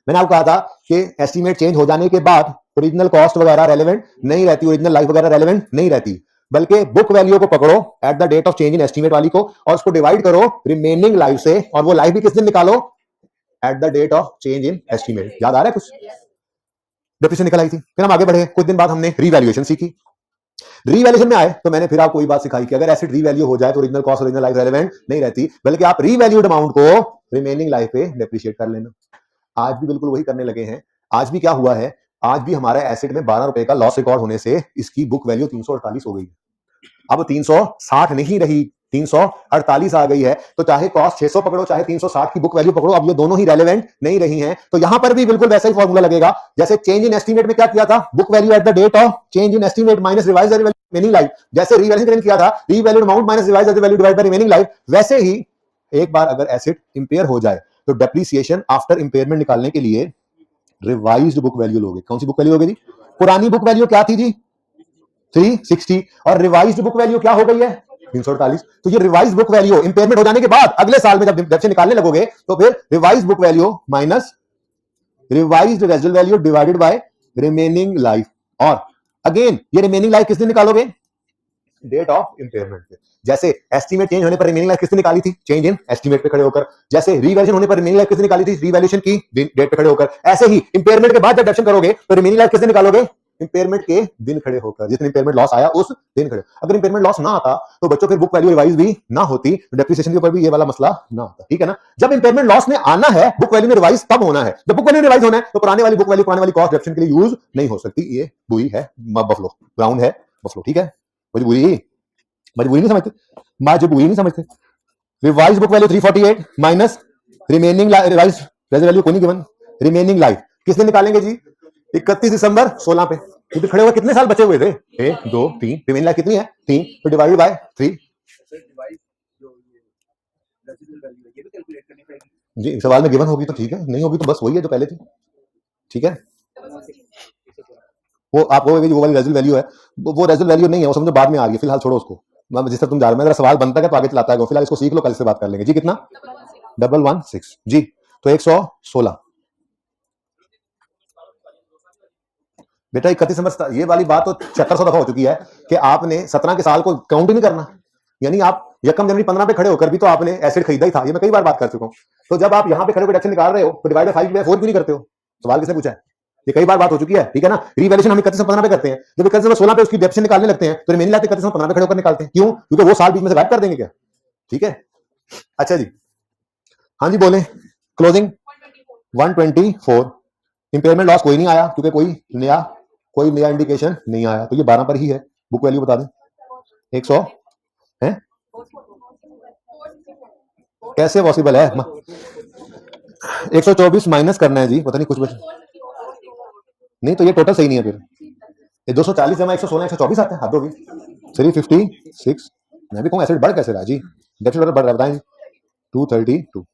मैंने आपको कहा था कि एस्टीमेट चेंज हो जाने के बाद ओरिजिनल कॉस्ट वगैरह रेलेवेंट नहीं रहती, ओरिजिनल लाइफ वगैरह रेलेवेंट नहीं रहती, बल्कि बुक वैल्यू को पकड़ो at the date of change in estimate वाली को, और उसको डिवाइड करो रिमेनिंग लाइफ से, और वो लाइफ भी किस दिन निकालो, at the date of change in estimate. याद आ रहा है कुछ, डेफिनेशन निकल आई थी। फिर हम आगे बढ़े, कुछ दिन बाद हमने रीवैल्यूएशन सीखी, रीवैल्यूएशन में आए तो मैंने फिर आपको वही बात सिखाई कि अगर एसेट रीवैल्यू हो जाए तो original cost original life relevant नहीं रहती, बल्कि आप रीवैल्यूड अमाउंट को रिमेनिंग लाइफ पे डेप्रिशिएट कर लेना। आज भी बिल्कुल वही करने लगे हैं। आज भी क्या हुआ है, आज भी हमारे एसेट में 12 रुपए का लॉस रिकॉर्ड होने से इसकी बुक वैल्यू 348 हो गई है। अब 360 नहीं रही, 348 आ गई है। तो चाहे कॉस्ट 600 पकड़ो चाहे 360 की बुक वैल्यू पकड़ो, अब ये दोनों ही रेलेवेंट नहीं रही हैं। तो यहां पर भी बिल्कुल वैसा ही फॉर्मूला लगेगा जैसे चेंज इन एस्टीमेट में क्या किया था, book value at the date of change in estimate minus revised remaining life. जैसे रीवैल्यूएशन किया था, revalued amount minus revised value divide by remaining life, वैसे ही एक बार अगर एसेट इंपेयर हो जाए तो डेप्रिसिएशन आफ्टर इंपेयरमेंट निकालने के लिए रिवाइज्ड बुक वैल्यू लोगे। कौन सी बुक वैल्यू होगी जी? पुरानी बुक वैल्यू क्या थी जी? 360, और रिवाइज्ड बुक वैल्यू क्या हो गई है? 348। तो ये रिवाइज्ड बुक वैल्यू इंपेयरमेंट हो जाने के बाद अगले साल में जब डिडक्शन निकालने लगोगे तो फिर revised book value minus revised residual value divided by remaining life. और अगेन ये रिमेनिंग लाइफ किस दिन निकालोगे? डेट ऑफ इंपेयरमेंट पे। जैसे एस्टीमेट चेंज होने पर रिमेनिंग लाइफ किसने निकाली थी? चेंज इन एस्टीमेट पे खड़े होकर। जैसे रीवैल्यूएशन होने पर रिमेनिंग लाइफ किसने निकाली थी? रीवैल्यूएशन की डेट पे खड़े होकर। ऐसे ही इंपेयरमेंट के बाद जब डिडक्शन करोगे तो रिमेनिंग लाइफ किसने निकालोगे? इंपेयरमेंट के दिन खड़े होकर, जितने इंपेयरमेंट लॉस आया उस दिन खड़े। अगर इंपेयरमेंट लॉस ना आता तो बच्चों फिर बुक वैल्यू रिवाइज भी ना होती, डेप्रिसिएशन के ऊपर भी ये वाला मसला ना आता, ठीक है ना। जब इंपेयरमेंट लॉस में आना है बुक वैल्यू में रिवाइज तब होना है। जब बुक वैल्यू रिवाइज होना है तो पुराने वाली बुक वैल्यू पुराने वाली कॉस्ट डिडक्शन के लिए यूज नहीं हो सकती। ये बुरी है, बफलो ब्राउन है बफलो, ठीक है। मजबूरी नहीं समझते, मजबूरी नहीं समझते। Revise book value 348 minus remaining revise residual value कोई नहीं गिवन, रिमेनिंग लाइफ किसने निकालेंगे जी? 31 दिसंबर 16 पे। तो खड़े हुए कितने साल बचे हुए थे? 1 2 3, रिमेनिंग लाइफ कितनी है? 3, तो डिवाइडेड बाय 3। जी सवाल में गिवन होगी तो ठीक है, नहीं होगी तो बस वही है जो पहले थी, ठीक है। वो आप वो वाली रेजल वैल्यू है, वो रेजल वैल्यू नहीं है, वो समझो बाद में आ गई, फिलहाल छोड़ो उसको। जिस तरह तुम जा रहे हो, मेरा सवाल बनता है तो आगे चलाता है, फिलहाल इसको सीख लो, कल से बात कर लेंगे जी। कितना? 116 जी, तो 116 बेटा। 31 दिसंबर, ये वाली बात तो 7600 दफा हो चुकी है कि आपने 17 के साल को काउंट ही नहीं करना। यानी आप यकम जनवरी 15 पे खड़े होकर भी तो आपने एसेट खरीदा ही था, ये मैं कई बार बात कर चुका हूं। तो जब आप यहाँ पे खड़े डिडक्शन निकाल रहे हो तो डिवाइड बाय 5 4 क्यों नहीं करते हो? सवाल किसने पूछा है? ये कई बार बात हो चुकी है, ठीक है ना। रीवैल्यूएशन हम 31 15 पे करते हैं, जब 31 16 पे उसकी डिडक्शन निकालने लगते हैं तो रिमेनिंग लाइफ 31 15 पे खड़े होकर निकालते हैं। क्यों? क्योंकि वो साल बीच में से गायब कर देंगे क्या, ठीक है। अच्छा जी, हाँ जी बोले। क्लोजिंग 124, इंपेयरमेंट लॉस कोई नहीं आया क्योंकि कोई नया इंडिकेशन नहीं आया, तो ये 12 पर ही है। बुक वैल्यू बता दें 100 है, कैसे पॉसिबल है? 124 माइनस करना है जी, पता नहीं कुछ बच नहीं, तो ये टोटल सही नहीं है। फिर ये 240 जमा 116 124 आता है, हद होगी। 356, मैं भी कहूँ एसेट बढ़ कैसे रहा जी? डेफिसिट बढ़ रहा है, बताएं। 232,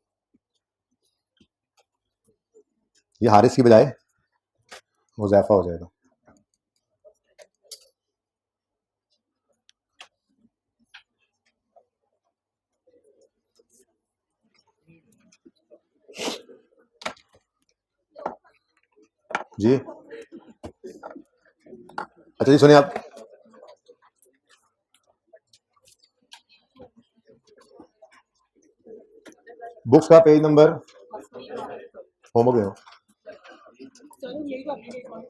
ये हारिस की बजाय मुज़ैफा हो जाएगा। जी अच्छा जी, सुनिए आप, बुक्स का पेज नंबर होमवर्क हो।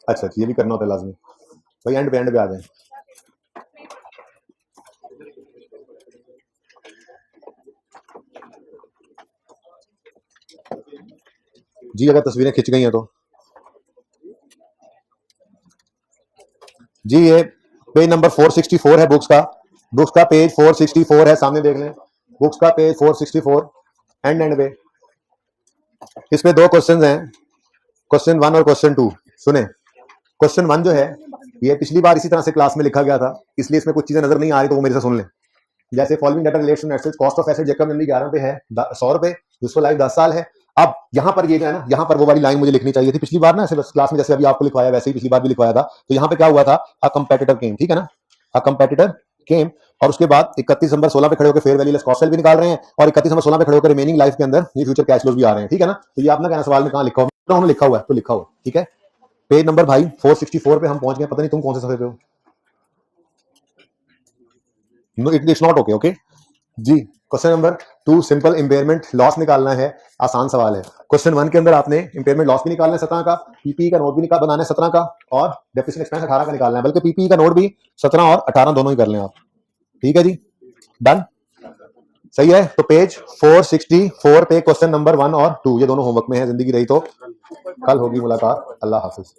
अच्छा ये भी करना होता है लाजमी भाई, एंड पे आ जाए। जी अगर तस्वीरें खिंच गई हैं तो जी, ये पेज नंबर 464 है बुक्स का पेज 464 है, सामने देख लें। बुक्स का पेज 464 एंड पे इसमें 2 क्वेश्चन हैं, क्वेश्चन 1 और क्वेश्चन 2। सुने, क्वेश्चन 1 जो है ये पिछली बार इसी तरह से क्लास में लिखा गया था, इसलिए इसमें कुछ चीजें नजर नहीं आ रही तो वो मेरे से सुन लें। जैसे following data relation assets, cost of asset Jacob January 11 पे है 100 रुपए, यूजफुल लाइफ 10 साल है। अब यहाँ पर ये जो है ना, यहाँ पर वो वाली लाइन मुझे लिखनी चाहिए थी पिछली बार ना, क्लास में जैसे अभी आपको लिखवाया वैसे ही पिछली बार भी लिखवाया था। तो यहाँ पे क्या हुआ था, अ कंपेटिटर केम, ठीक है ना, अ कंपेटिटर केम, और उसके बाद 31 दिसंबर 16 पे खड़े होकर fair value less cost sell भी निकाल रहे हैं, और 31 दिसंबर 16 पे खड़े होकर रिमेनिंग लाइफ के अंदर ये फ्यूचर कैश फ्लोज भी आ रहे हैं, ठीक है ना। तो ये आपने कहना सवाल में कहाँ लिखा हुआ, उन्होंने लिखा हुआ है तो लिखा हुआ, ठीक है। पेज नंबर भाई 464 पे हम पहुंच गए, पता नहीं तुम कौन से सफे पे हो। No it's not okay, okay. जी। Question number 2 simple impairment loss निकालना है, आसान सवाल है। क्वेश्चन 1 के अंदर आपने इंपेयरमेंट लॉस भी निकालना है 17 का, पीपीई का नोट भी निकाल बनाना है 17 का, और डेप्रिसिएशन एक्सपेंस 18 का निकालना है, बल्कि पीपीई का नोट भी 17 और 18 दोनों ही कर लें आप। ठीक है जी, डन, सही है। तो पेज 464 पे क्वेश्चन नंबर 1 और 2 ये दोनों होमवर्क में है, जिंदगी रही तो कल होगी मुलाकात। अल्लाह हाफिज।